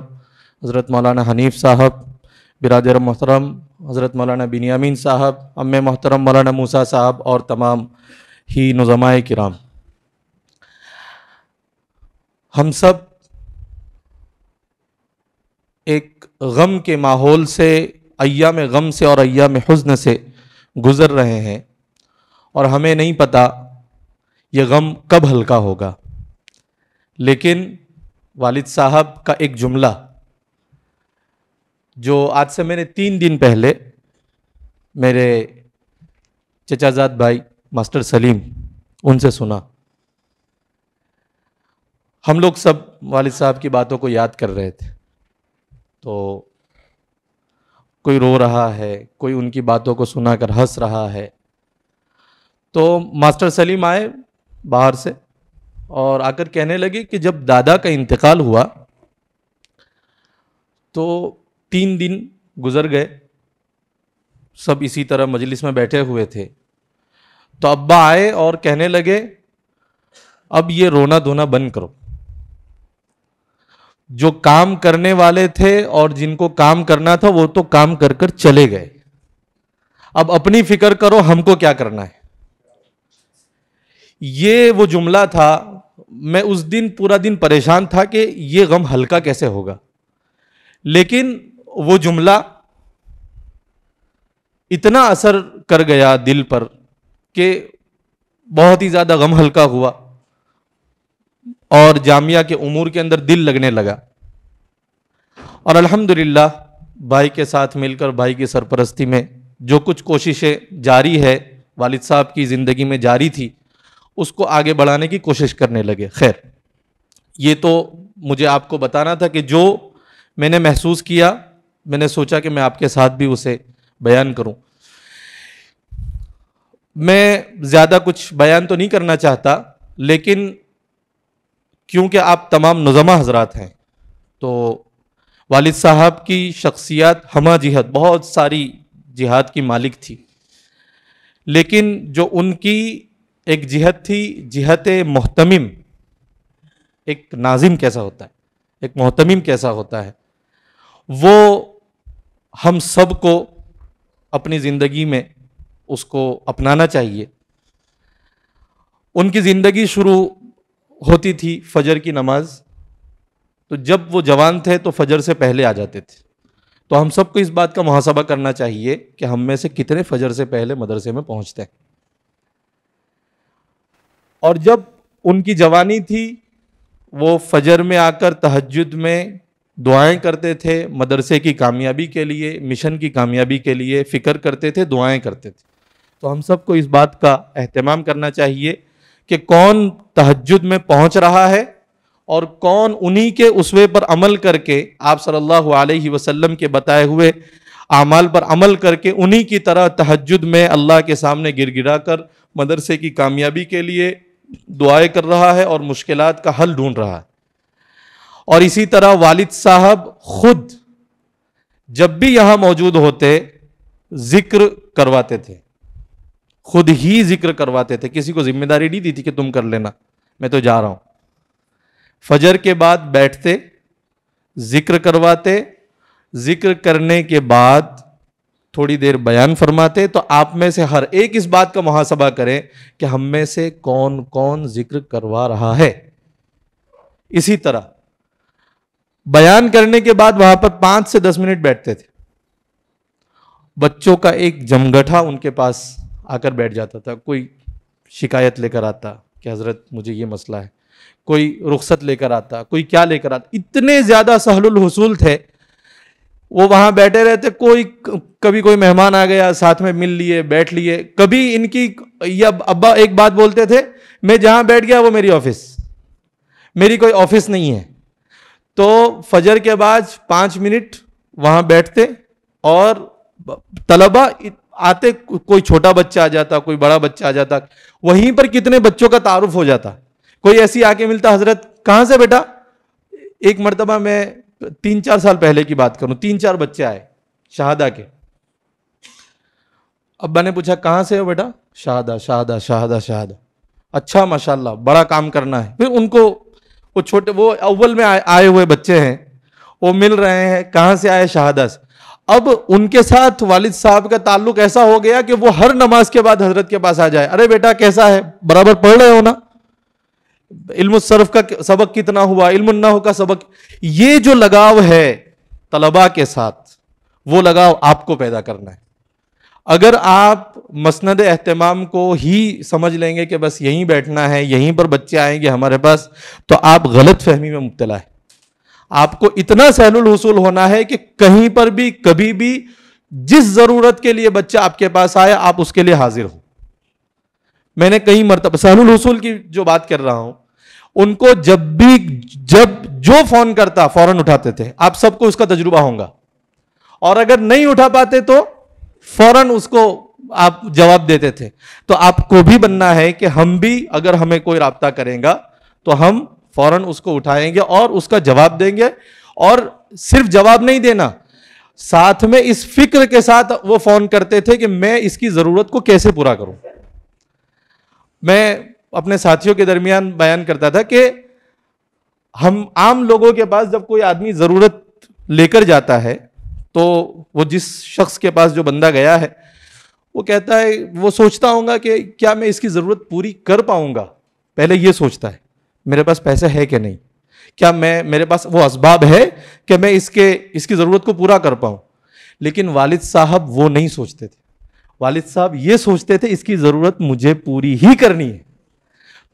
حضرت مولانا حنیف صاحب, برادر محترم حضرت مولانا بنیامین صاحب, ام محترم مولانا موسیٰ صاحب اور تمام ہی نظماء کرام, ہم سب ایک غم کے ماحول سے, ایام غم سے اور ایام حزن سے گزر رہے ہیں, اور ہمیں نہیں پتہ یہ غم کب ہلکا ہوگا. لیکن والد صاحب کا ایک جملہ جو آج سے میں نے 3 دن پہلے میرے چچا زاد بھائی ماسٹر سلیم ان سے سنا. ہم لوگ سب والد صاحب کی باتوں کو یاد کر رہے تھے, تو کوئی رو رہا ہے, کوئی ان کی باتوں کو سنا کر ہنس رہا ہے. تو ماسٹر سلیم آئے باہر سے اور آ کر کہنے لگے کہ جب دادا کا انتقال ہوا تو 3 دن گزر گئے, سب اسی طرح مجلس میں بیٹھے ہوئے تھے, تو ابا آئے اور کہنے لگے اب یہ رونا دھونا بند کرو. جو کام کرنے والے تھے اور جن کو کام کرنا تھا وہ تو کام کر کر چلے گئے, اب اپنی فکر کرو ہم کو کیا کرنا ہے. یہ وہ جملہ تھا. میں اس دن پورا دن پریشان تھا کہ یہ غم ہلکا کیسے ہوگا, لیکن وہ جملہ اتنا اثر کر گیا دل پر کہ بہت ہی زیادہ غم ہلکا ہوا اور جامعہ کے امور کے اندر دل لگنے لگا. اور الحمدللہ بھائی کے ساتھ مل کر بھائی کی سرپرستی میں جو کچھ کوششیں جاری ہے والد صاحب کی زندگی میں جاری تھی اس کو آگے بڑھانے کی کوشش کرنے لگے. خیر یہ تو مجھے آپ کو بتانا تھا کہ جو میں نے محسوس کیا میں نے سوچا کہ میں آپ کے ساتھ بھی اسے بیان کروں. میں زیادہ کچھ بیان تو نہیں کرنا چاہتا لیکن کیونکہ آپ تمام نظما حضرات ہیں تو والد صاحب کی شخصیت ہمہ جہت بہت ساری جہاد کی مالک تھی لیکن جو ان کی ایک جہت تھی جہت محتمم. ایک ناظم کیسا ہوتا ہے ایک محتمم کیسا ہوتا ہے وہ ہم سب کو اپنی زندگی میں اس کو اپنانا چاہیے. ان کی زندگی شروع ہوتی تھی فجر کی نماز تو جب وہ جوان تھے تو فجر سے پہلے آ جاتے تھے. تو ہم سب کو اس بات کا محاسبہ کرنا چاہیے کہ ہم میں سے کتنے فجر سے پہلے مدرسے میں پہنچتے ہیں. اور جب ان کی جوانی تھی وہ فجر میں آ کر تہجد میں دعائیں کرتے تھے مدرسے کی کامیابی کے لیے مشن کی کامیابی کے لیے فکر کرتے تھے دعائیں کرتے تھے. تو ہم سب کو اس بات کا اہتمام کرنا چاہیے کہ کون تہجد میں پہنچ رہا ہے اور کون انہی کے اسوے پر عمل کر کے آپ صلی اللہ علیہ وسلم کے بتائے ہوئے اعمال پر عمل کر کے انہی کی طرح تہجد میں اللہ کے سامنے گر گرا کر مدرسے کی کامیابی کے لیے دعائیں کر رہا ہے اور مشکلات کا حل ڈھونڈ رہا ہے. اور اسی طرح والد صاحب خود جب بھی یہاں موجود ہوتے ذکر کرواتے تھے خود ہی ذکر کرواتے تھے. کسی کو ذمہ داری نہیں دی تھی کہ تم کر لینا میں تو جا رہا ہوں. فجر کے بعد بیٹھتے ذکر کرواتے ذکر کرنے کے بعد تھوڑی دیر بیان فرماتے. تو آپ میں سے ہر ایک اس بات کا محاسبہ کریں کہ ہم میں سے کون کون ذکر کروا رہا ہے. اسی طرح بیان کرنے کے بعد وہاں پر 5 سے 10 منٹ بیٹھتے تھے. بچوں کا ایک جمگٹھا ان کے پاس آ کر بیٹھ جاتا تھا. کوئی شکایت لے کر آتا کہ حضرت مجھے یہ مسئلہ ہے, کوئی رخصت لے کر آتا, کوئی کیا لے کر آتا. اتنے زیادہ سہل الحصول تھے وہ وہاں بیٹھے رہتے. کبھی کوئی مہمان آ گیا ساتھ میں مل لیے بیٹھ لیے. کبھی ان کی ابا ایک بات بولتے تھے میں جہاں بیٹھ گیا وہ میری آفس, میری کوئی آفس نہیں ہے. تو فجر کے بعد 5 منٹ وہاں بیٹھتے اور طلبہ آتے, کوئی چھوٹا بچہ آ جاتا کوئی بڑا بچہ آ جاتا, وہیں پر کتنے بچوں کا تعارف ہو جاتا. کوئی ایسی آ کے ملتا حضرت کہاں سے بیٹا. ایک مرتبہ میں 3-4 سال پہلے کی بات کروں 3-4 بچے آئے شہادہ کے. ابا نے پوچھا کہاں سے ہو بیٹا. شہادہ شہادہ شہادہ شہادہ. اچھا ماشاءاللہ بڑا کام کرنا ہے. پھر ان کو وہ اول میں آئے ہوئے بچے ہیں وہ مل رہے ہیں کہاں سے آئے شہادہ سے. اب ان کے ساتھ والد صاحب کا تعلق ایسا ہو گیا کہ وہ ہر نماز کے بعد حضرت کے پاس آ جائے. ارے بیٹا کیسا ہے, برابر پڑھ رہے ہو نا, علم الصرف کا سبق کتنا ہوا, علم النحو کا سبق. یہ جو لگاؤ ہے طلباء کے ساتھ وہ لگاؤ آپ کو پیدا کرنا ہے. اگر آپ مسند اہتمام کو ہی سمجھ لیں گے کہ بس یہیں بیٹھنا ہے یہیں پر بچے آئیں گے ہمارے پاس تو آپ غلط فہمی میں مبتلا ہے. آپ کو اتنا سہل الحصول ہونا ہے کہ کہیں پر بھی کبھی بھی جس ضرورت کے لیے بچہ آپ کے پاس آئے آپ اس کے لیے حاضر ہو. میں نے کئی مرتبہ سہل الحصول کی جو بات کر رہا ہوں ان کو جب جو فون کرتا فوراً اٹھاتے تھے. آپ سب کو اس کا تجربہ ہوگا. اور اگر نہیں اٹھا پاتے تو فوراً اس کو آپ جواب دیتے تھے. تو آپ کو بھی بننا ہے کہ ہم بھی اگر ہمیں کوئی رابطہ کریں گا تو ہم فوراً اس کو اٹھائیں گے اور اس کا جواب دیں گے. اور صرف جواب نہیں دینا, ساتھ میں اس فکر کے ساتھ وہ فون کرتے تھے کہ میں اس کی ضرورت کو کیسے پورا کروں. میں اپنے ساتھیوں کے درمیان بیان کرتا تھا کہ ہم عام لوگوں کے پاس جب کوئی آدمی ضرورت لے کر جاتا ہے تو وہ جس شخص کے پاس جو بندہ گیا ہے وہ کہتا ہے, وہ سوچتا ہوگا کہ کیا میں اس کی ضرورت پوری کر پاؤں گا. پہلے یہ سوچتا ہے میرے پاس پیسے ہے کہ نہیں. کیا میرے پاس وہ اسباب ہے کہ میں اس کی ضرورت کو پورا کر پاؤں؟ لیکن والد صاحب وہ نہیں سوچتے تھے. والد صاحب یہ سوچتے تھے اس کی ضرورت مجھے پوری ہی کرنی ہے.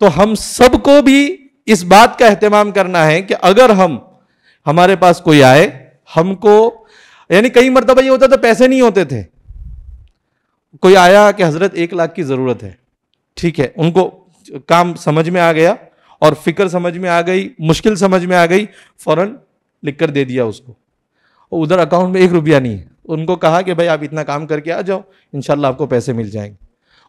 تو ہم سب کو بھی اس بات کا اہتمام کرنا ہے کہ اگر ہمارے پاس کوئی آئے, ہم کو, یعنی کئی مرتبہ یہ ہوتا تھا پیسے نہیں ہوتے تھے, کوئی آیا کہ حضرت 1 لاکھ کی ضرورت ہے, ٹھیک ہے, ان کو کام سمجھ میں آ گیا اور فکر سمجھ میں آ گئی, مشکل سمجھ میں آ گئی, فوراً لکھ کر دے دیا اس کو, اور ادھر اکاؤنٹ میں 1 روپیہ نہیں ہے. ان کو کہا کہ بھائی آپ اتنا کام کر کے آ جاؤ, انشاءاللہ آپ کو پیسے مل جائیں گے.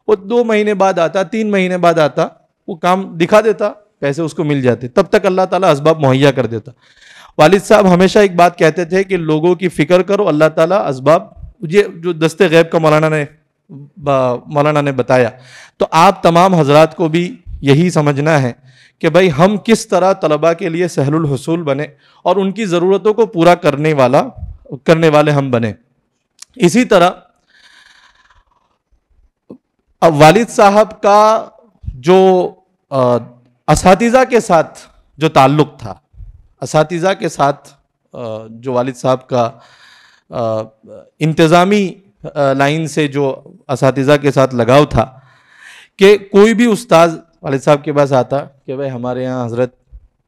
وہ 2 مہینے بعد آتا, 3 مہینے بعد آتا, وہ کام دکھا دیتا, پیسے اس کو مل جاتے. تب تک اللہ تعالیٰ اسباب مہیا کر دیتا. والد صاحب ہمیشہ ایک بات کہتے تھے کہ لوگوں کی فکر کرو, اللہ تعالیٰ اسباب, یہ جو دستے غیب کا مولانا نے بتایا, تو آپ تمام حضرات کو بھی یہی سمجھنا ہے کہ بھائی ہم کس طرح طلباء کے لیے سہل الحصول بنے اور ان کی ضرورتوں کو پورا کرنے والے ہم بنے. اسی طرح والد صاحب کا جو اساتذہ کے ساتھ جو تعلق تھا, اساتذہ کے ساتھ جو والد صاحب کا انتظامی لائن سے جو اساتذہ کے ساتھ لگاؤ تھا, کہ کوئی بھی استاذ والد صاحب کے پاس آتا کہ بھائی ہمارے یہاں حضرت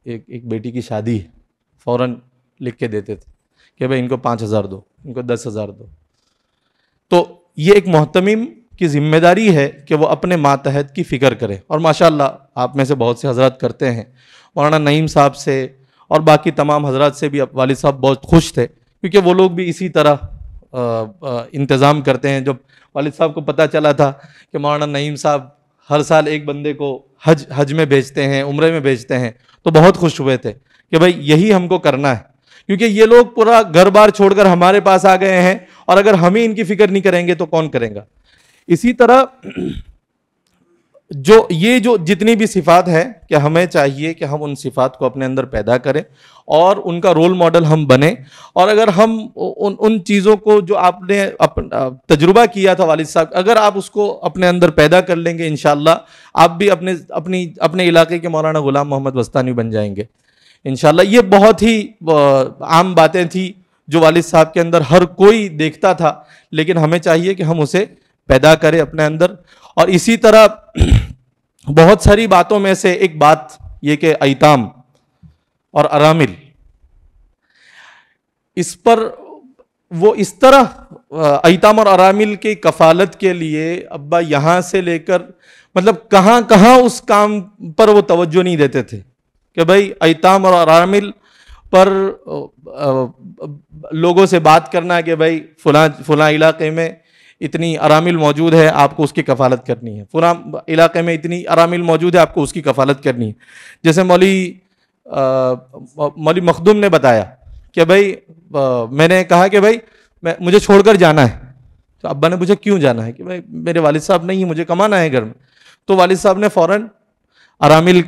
ایک بیٹی کی شادی ہے, فوراً لکھ کے دیتے تھے کہ بھائی ان کو 5,000 دو, ان کو 10,000 دو. تو یہ ایک محتمم کی ذمہ داری ہے کہ وہ اپنے ماتحت کی فکر کرے, اور ماشاءاللہ آپ میں سے بہت سے حضرات کرتے ہیں. مولانا نعیم صاحب سے اور باقی تمام حضرات سے بھی والد صاحب بہت خوش تھے, کیونکہ وہ لوگ بھی اسی طرح انتظام کرتے ہیں. جب والد صاحب کو پتہ چلا تھا کہ مولانا نعیم صاحب ہر سال ایک بندے کو حج میں بھیجتے ہیں, عمرے میں بھیجتے ہیں, تو بہت خوش ہوئے تھے کہ بھائی یہی ہم کو کرنا ہے, کیونکہ یہ لوگ پورا گھر بار چھوڑ کر ہمارے پاس آ گئے ہیں, اور اگر ہم ہی ان کی فکر نہیں کریں گے تو کون کریں گا. اسی طرح جو جتنی بھی صفات ہیں کہ ہمیں چاہیے کہ ہم ان صفات کو اپنے اندر پیدا کریں اور ان کا رول ماڈل ہم بنیں. اور اگر ہم ان چیزوں کو جو آپ نے تجربہ کیا تھا والد صاحب, اگر آپ اس کو اپنے اندر پیدا کر لیں گے, انشاءاللہ آپ بھی اپنے علاقے کے مولانا غلام محمد وستانی بن جائیں گے انشاءاللہ. یہ بہت ہی عام باتیں تھیں جو والد صاحب کے اندر ہر کوئی دیکھتا تھا, لیکن ہمیں چاہیے کہ ہم اسے پیدا کریں اپنے اندر. اور اسی طرح بہت ساری باتوں میں سے ایک بات یہ کہ ایتام اور ارامل, اس پر وہ اس طرح ایتام اور ارامل کی کفالت کے لیے ابا یہاں سے لے کر مطلب کہاں کہاں اس کام پر وہ توجہ نہیں دیتے تھے کہ بھائی ایتام اور ارامل پر لوگوں سے بات کرنا کہ بھائی فلاں علاقے میں اتنی ارامل موجود ہے, آپ کو اس کی کفالت کرنی ہے, فلاں علاقے میں اتنی ارامل موجود ہے, آپ کو اس کی کفالت کرنی ہے. جیسے مولوی مخدوم نے بتایا کہ بھائی میں نے کہا کہ بھائی مجھے چھوڑ کر جانا ہے, تو ابا نے پوچھا کیوں جانا ہے, کہ بھائی میرے والد صاحب نہیں, مجھے کمانا ہے گھر میں. تو والد صاحب نے فوراً ارامل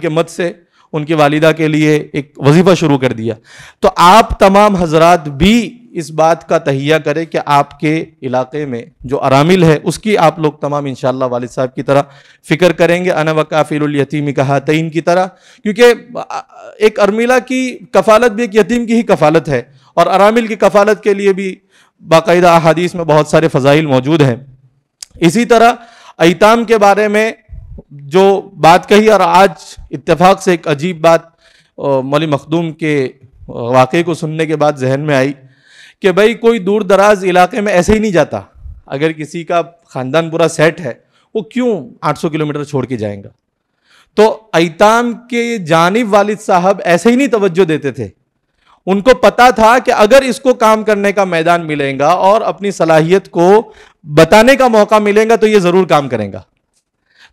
کے مد سے ان کی والدہ کے لیے ایک وظیفہ شروع کر دیا. تو آپ تمام حضرات بھی اس بات کا تہیہ کریں کہ آپ کے علاقے میں جو ارامل ہے اس کی آپ لوگ تمام انشاءاللہ والد صاحب کی طرح فکر کریں گے, انا وکافل الیتیم کہاتین کی طرح, کیونکہ ایک ارمیلہ کی کفالت بھی ایک یتیم کی ہی کفالت ہے, اور ارامل کی کفالت کے لیے بھی باقاعدہ احادیث میں بہت سارے فضائل موجود ہیں. اسی طرح ایتام کے بارے میں جو بات کہی, اور آج اتفاق سے ایک عجیب بات مولوی مخدوم کے واقعے کو سننے کے بعد ذہن میں آئی کہ بھائی کوئی دور دراز علاقے میں ایسے ہی نہیں جاتا. اگر کسی کا خاندان پورا سیٹ ہے, وہ کیوں 800 کلومیٹر چھوڑ کے جائیں گا. تو ایتام کے جانب والد صاحب ایسے ہی نہیں توجہ دیتے تھے, ان کو پتا تھا کہ اگر اس کو کام کرنے کا میدان ملے گا اور اپنی صلاحیت کو بتانے کا موقع ملے گا تو یہ ضرور کام کریں گا.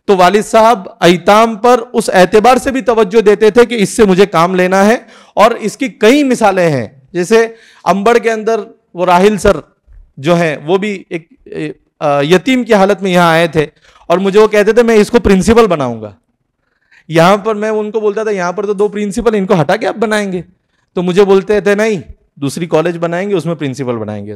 تو والد صاحب ایتام پر اس اعتبار سے بھی توجہ دیتے تھے کہ اس سے مجھے کام لینا ہے, اور اس کی کئی مثالیں ہیں. جیسے امبڑ کے اندر وہ راہل سر جو ہیں وہ بھی ایک یتیم کی حالت میں یہاں آئے تھے, اور مجھے وہ کہتے تھے میں اس کو پرنسپل بناؤں گا. یہاں پر میں ان کو بولتا تھا یہاں پر تو 2 پرنسپل, ان کو ہٹا کے آپ بنائیں گے, تو مجھے بولتے تھے نہیں دوسری کالج بنائیں گے, اس میں پرنسپل بنائیں گے.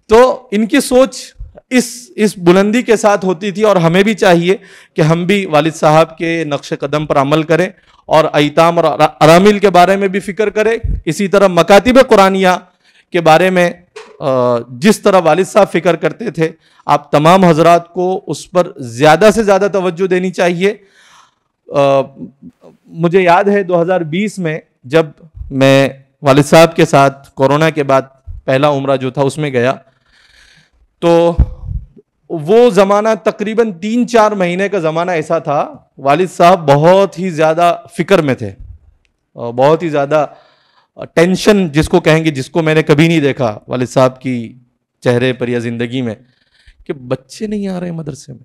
تو ان کی سوچ اس بلندی کے ساتھ ہوتی تھی، اور ہمیں بھی چاہیے کہ ہم بھی والد صاحب کے نقش قدم پر عمل کریں اور ایتام اور ارامل کے بارے میں بھی فکر کریں. اسی طرح مکاتب قرآنیہ کے بارے میں جس طرح والد صاحب فکر کرتے تھے، آپ تمام حضرات کو اس پر زیادہ سے زیادہ توجہ دینی چاہیے. مجھے یاد ہے 2020 میں جب میں والد صاحب کے ساتھ کورونا کے بعد پہلا عمرہ جو تھا اس میں گیا، تو وہ زمانہ تقریباً 3-4 مہینے کا زمانہ ایسا تھا، والد صاحب بہت ہی زیادہ فکر میں تھے، بہت ہی زیادہ ٹینشن جس کو کہیں گے، جس کو میں نے کبھی نہیں دیکھا والد صاحب کی چہرے پر یا زندگی میں، کہ بچے نہیں آ رہے ہیں مدرسے میں.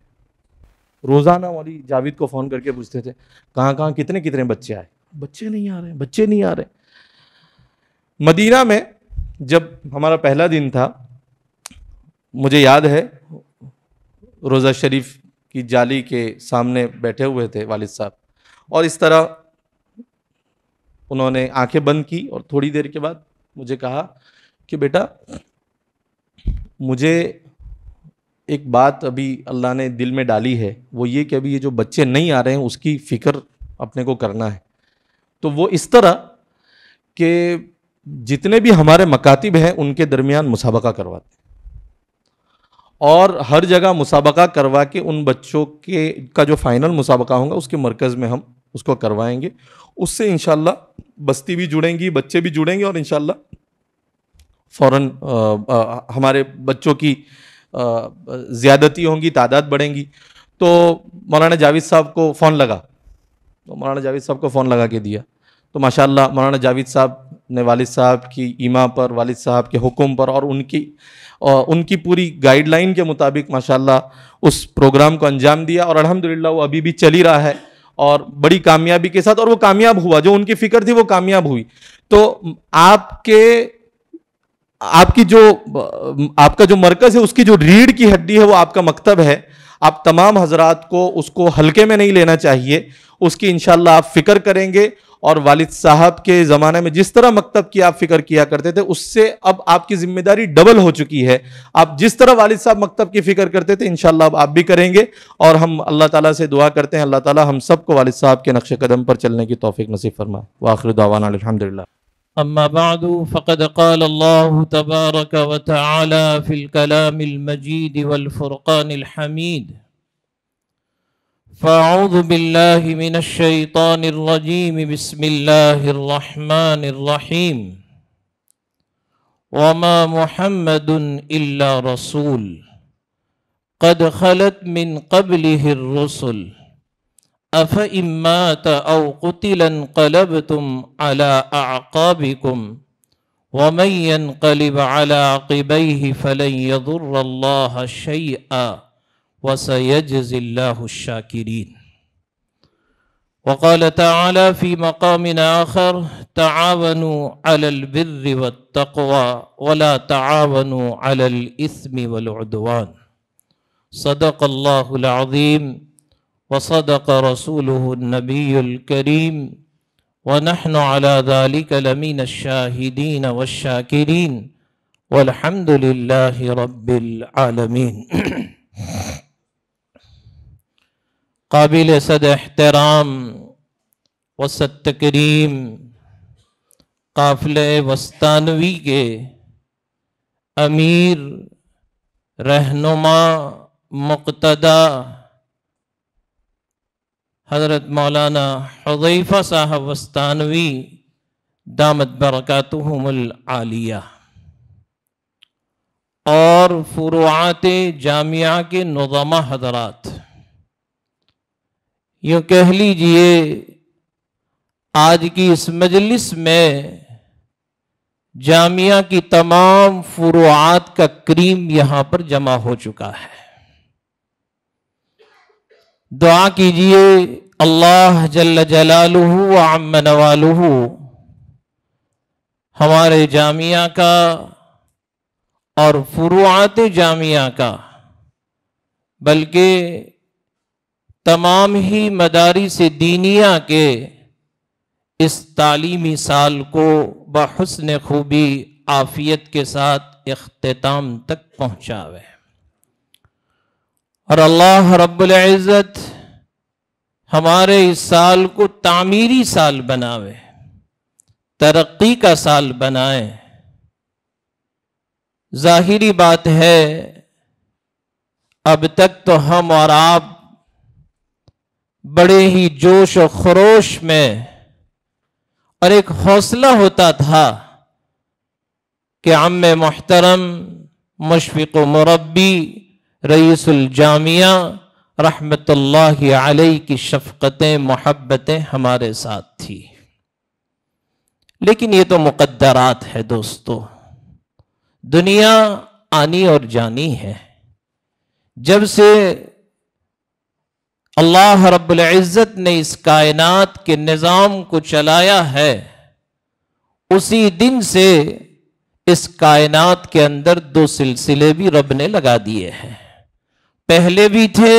روزانہ والی جاوید کو فون کر کے پوچھتے تھے کہاں کتنے بچے آئے، بچے نہیں آ رہے. مدینہ میں جب ہمارا پہلا دن تھا، مجھے یاد ہے روزہ شریف کی جالی کے سامنے بیٹھے ہوئے تھے والد صاحب، اور اس طرح انہوں نے آنکھیں بند کی اور تھوڑی دیر کے بعد مجھے کہا کہ بیٹا مجھے ایک بات ابھی اللہ نے دل میں ڈالی ہے، وہ یہ کہ ابھی یہ جو بچے نہیں آ رہے ہیں اس کی فکر اپنے کو کرنا ہے. تو وہ اس طرح کہ جتنے بھی ہمارے مکاتب ہیں ان کے درمیان مسابقہ کرواتے ہیں، اور ہر جگہ مسابقہ کروا کے ان بچوں کا جو فائنل مسابقہ ہوگا اس کے مرکز میں ہم اس کو کروائیں گے. اس سے انشاءاللہ بستی بھی جڑیں گی، بچے بھی جڑیں گے، اور انشاءاللہ فوراً ہمارے بچوں کی زیادتی ہوں گی، تعداد بڑھیں گی. تو مولانا جاوید صاحب کو فون لگا کے دیا، تو ماشاءاللہ مولانا جاوید صاحب نے والد صاحب کی ایما پر، والد صاحب کے حکم پر اور ان کی پوری گائیڈ لائن کے مطابق ماشاءاللہ اس پروگرام کو انجام دیا، اور الحمدللہ وہ ابھی بھی چل ہی رہا ہے اور بڑی کامیابی کے ساتھ، اور وہ کامیاب ہوا، جو ان کی فکر تھی وہ کامیاب ہوئی. تو آپ کا جو مرکز ہے، اس کی جو ریڑھ کی ہڈی ہے وہ آپ کا مکتب ہے. آپ تمام حضرات کو اس کو ہلکے میں نہیں لینا چاہیے، اس کی انشاءاللہ آپ فکر کریں گے. اور والد صاحب کے زمانے میں جس طرح مکتب کی آپ فکر کیا کرتے تھے، اس سے اب آپ کی ذمہ داری ڈبل ہو چکی ہے. آپ جس طرح والد صاحب مکتب کی فکر کرتے تھے انشاءاللہ اب آپ بھی کریں گے، اور ہم اللہ تعالیٰ سے دعا کرتے ہیں اللہ تعالیٰ ہم سب کو والد صاحب کے نقش قدم پر چلنے کی توفیق نصیب فرمائے. وآخر دعوانا الحمدللہ. أما بعد فقد قال الله تبارك وتعالى في الكلام المجيد والفرقان الحميد: فأعوذ بالله من الشيطان الرجيم بسم الله الرحمن الرحيم وما محمد إلا رسول قد خلت من قبله الرسل أفإن مات أو قتل انقلبتم على أعقابكم ومن ينقلب على عقبيه فلن يضر الله شيئا وسيجزي الله الشاكرين. وقال تعالى في مقام آخر: تعاونوا على البر والتقوى ولا تعاونوا على الإثم والعدوان. صدق الله العظيم وصدق رسوله النبي الكريم ونحن على ذلك لمن الشاهدين والشاكرين والحمد لله رب العالمين. قابل صد احترام و صد تکریم قافلہ وسطانوی کے امیر، رہنما، مقتدی حضرت مولانا حذیفہ صاحب وسطانوی دامت برکاتہم العالیہ، اور فروعات جامعہ کے نظماء حضرات، یوں کہہ لیجئے آج کی اس مجلس میں جامعہ کی تمام فروعات کا کریم یہاں پر جمع ہو چکا ہے. دعا کیجئے اللہ جل جلالہ و عم نوالہ ہمارے جامعہ کا اور فروعات جامعہ کا، بلکہ تمام ہی مدارس دینیہ کے اس تعلیمی سال کو بحسن خوبی عافیت کے ساتھ اختتام تک پہنچاوے. اور اللہ رب العزت ہمارے اس سال کو تعمیری سال بناوے، ترقی کا سال بنائے۔ ظاہری بات ہے اب تک تو ہم اور آپ بڑے ہی جوش و خروش میں اور ایک حوصلہ ہوتا تھا کہ عم محترم مشفق و مربی رئیس الجامعہ رحمت اللہ علیہ کی شفقتیں محبتیں ہمارے ساتھ تھی، لیکن یہ تو مقدرات ہے دوستو، دنیا آنی اور جانی ہے۔ جب سے اللہ رب العزت نے اس کائنات کے نظام کو چلایا ہے، اسی دن سے اس کائنات کے اندر دو سلسلے بھی رب نے لگا دیے ہیں، پہلے بھی تھے،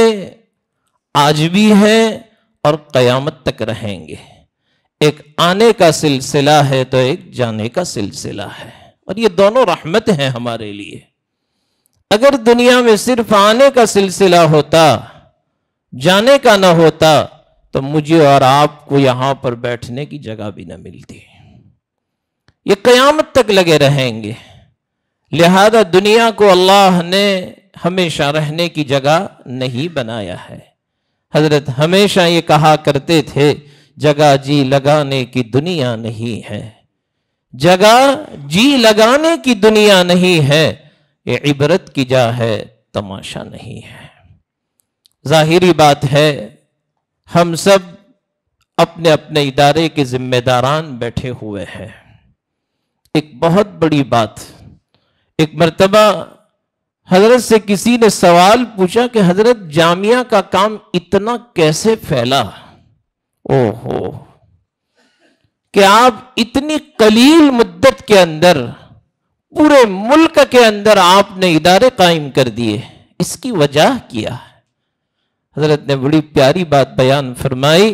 آج بھی ہیں اور قیامت تک رہیں گے۔ ایک آنے کا سلسلہ ہے تو ایک جانے کا سلسلہ ہے، اور یہ دونوں رحمت ہیں ہمارے لیے۔ اگر دنیا میں صرف آنے کا سلسلہ ہوتا، جانے کا نہ ہوتا، تو مجھے اور آپ کو یہاں پر بیٹھنے کی جگہ بھی نہ ملتی۔ یہ قیامت تک لگے رہیں گے، لہذا دنیا کو اللہ نے ہمیشہ رہنے کی جگہ نہیں بنایا ہے۔ حضرت ہمیشہ یہ کہا کرتے تھے، جگہ جی لگانے کی دنیا نہیں ہے، جگہ جی لگانے کی دنیا نہیں ہے، یہ عبرت کی جا ہے، تماشا نہیں ہے۔ ظاہری بات ہے ہم سب اپنے اپنے ادارے کے ذمہ داران بیٹھے ہوئے ہیں۔ ایک بہت بڑی بات، ایک مرتبہ حضرت سے کسی نے سوال پوچھا کہ حضرت جامعہ کا کام اتنا کیسے پھیلا؟ اوہو، کہ آپ اتنی قلیل مدت کے اندر پورے ملک کے اندر آپ نے ادارے قائم کر دیے، اس کی وجہ کیا؟ حضرت نے بڑی پیاری بات بیان فرمائی،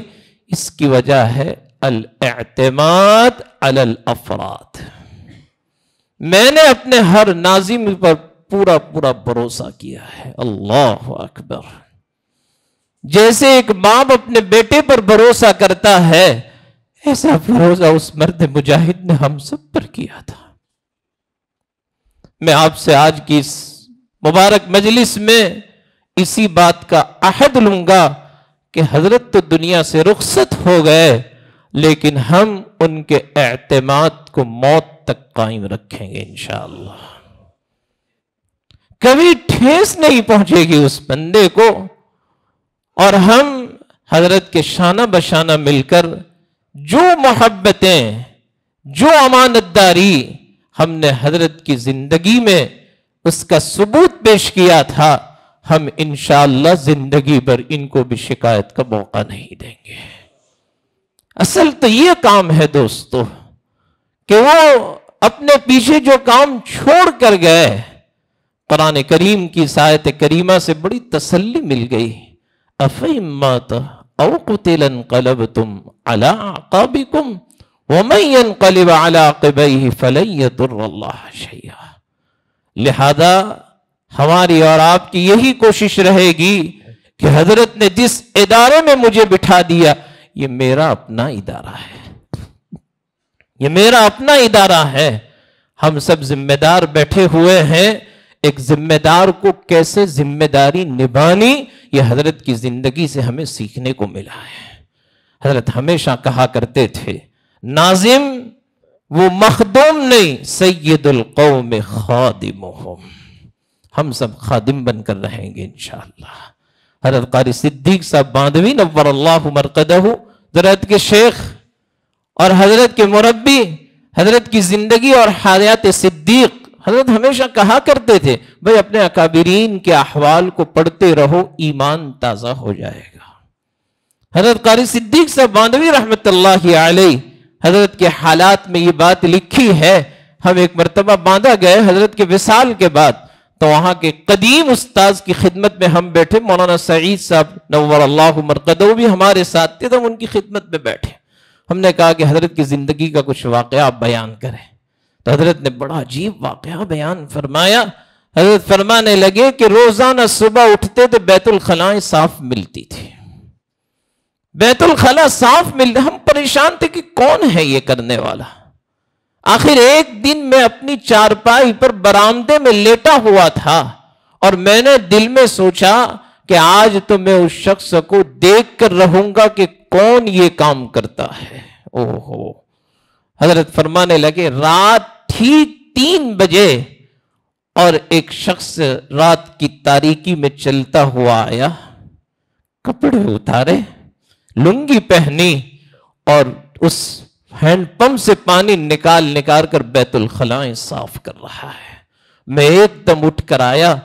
اس کی وجہ ہے الاعتماد علی الافراد۔ میں نے اپنے ہر ناظم پر پورا بھروسہ کیا ہے۔ اللہ اکبر۔ جیسے ایک باپ اپنے بیٹے پر بھروسہ کرتا ہے، ایسا بھروسہ اس مرد مجاہد نے ہم سب پر کیا تھا۔ میں آپ سے آج کی اس مبارک مجلس میں اسی بات کا عہد لوں گا کہ حضرت تو دنیا سے رخصت ہو گئے، لیکن ہم ان کے اعتماد کو موت تک قائم رکھیں گے انشاءاللہ۔ کبھی ٹھیس نہیں پہنچے گی اس بندے کو، اور ہم حضرت کے شانہ بشانہ مل کر جو محبتیں، جو امانت داری ہم نے حضرت کی زندگی میں اس کا ثبوت پیش کیا تھا، ہم انشاءاللہ زندگی بھر ان کو بھی شکایت کا موقع نہیں دیں گے۔ اصل تو یہ کام ہے دوستو کہ وہ اپنے پیچھے جو کام چھوڑ کر گئے، قرآن کریم کی آیت کریمہ سے بڑی تسلی مل گئی۔ أَفَإِن مَّاتَ أَوْ قُتِلَ انقلبتم عَلَىٰ أَعْقَابِكُمْ وَمَن يَنقَلِبْ عَلَىٰ عَقِبَيْهِ فَلَن يَضُرَّ اللَّهَ شَيْئًا۔ لہذا ہماری اور آپ کی یہی کوشش رہے گی کہ حضرت نے جس ادارے میں مجھے بٹھا دیا، یہ میرا اپنا ادارہ ہے، یہ میرا اپنا ادارہ ہے۔ ہم سب ذمہ دار بیٹھے ہوئے ہیں، ایک ذمہ دار کو کیسے ذمہ داری نبھانی، یہ حضرت کی زندگی سے ہمیں سیکھنے کو ملا ہے۔ حضرت ہمیشہ کہا کرتے تھے، ناظم وہ مخدوم نہیں، سید القوم خادمہم۔ ہم سب خادم بن کر رہیں گے انشاءاللہ۔ حضرت قاری صدیق صاحب باندھوی نور اللہ مرقدہ، حضرت کے شیخ اور حضرت کے مربی، حضرت کی زندگی اور حیات صدیق، حضرت ہمیشہ کہا کرتے تھے، بھئی اپنے اکابرین کے احوال کو پڑھتے رہو، ایمان تازہ ہو جائے گا۔ حضرت قاری صدیق صاحب باندھوی رحمت اللہ علیہ، حضرت کے حالات میں یہ بات لکھی ہے۔ ہم ایک مرتبہ باندھا گئے حضرت کے وصال کے بعد، تو وہاں کے قدیم استاذ کی خدمت میں ہم بیٹھے، مولانا سعید صاحب نور اللہ مرقدہ بھی ہمارے ساتھ تھے، تو ہم ان کی خدمت میں بیٹھے۔ ہم نے کہا کہ حضرت کی زندگی کا کچھ واقعہ آپ بیان کریں، تو حضرت نے بڑا عجیب واقعہ بیان فرمایا۔ حضرت فرمانے لگے کہ روزانہ صبح اٹھتے تھے بیت الخلائیں صاف ملتی تھی، بیت الخلا صاف مل، ہم پریشان تھے کہ کون ہے یہ کرنے والا۔ آخر ایک دن میں اپنی چارپائی پر برآمدے میں لیٹا ہوا تھا اور میں نے دل میں سوچا کہ آج تو میں اس شخص کو دیکھ کر رہوں گا کہ کون یہ کام کرتا ہے۔ اوہو، حضرت فرمانے لگے رات تھی 3 بجے اور ایک شخص رات کی تاریکی میں چلتا ہوا آیا، کپڑے اتارے، لنگی پہنی اور اس ہینڈ پمپ سے پانی نکال کر بیت الخلائیں صاف کر رہا ہے۔ میں ایک دم اٹھ کر آیا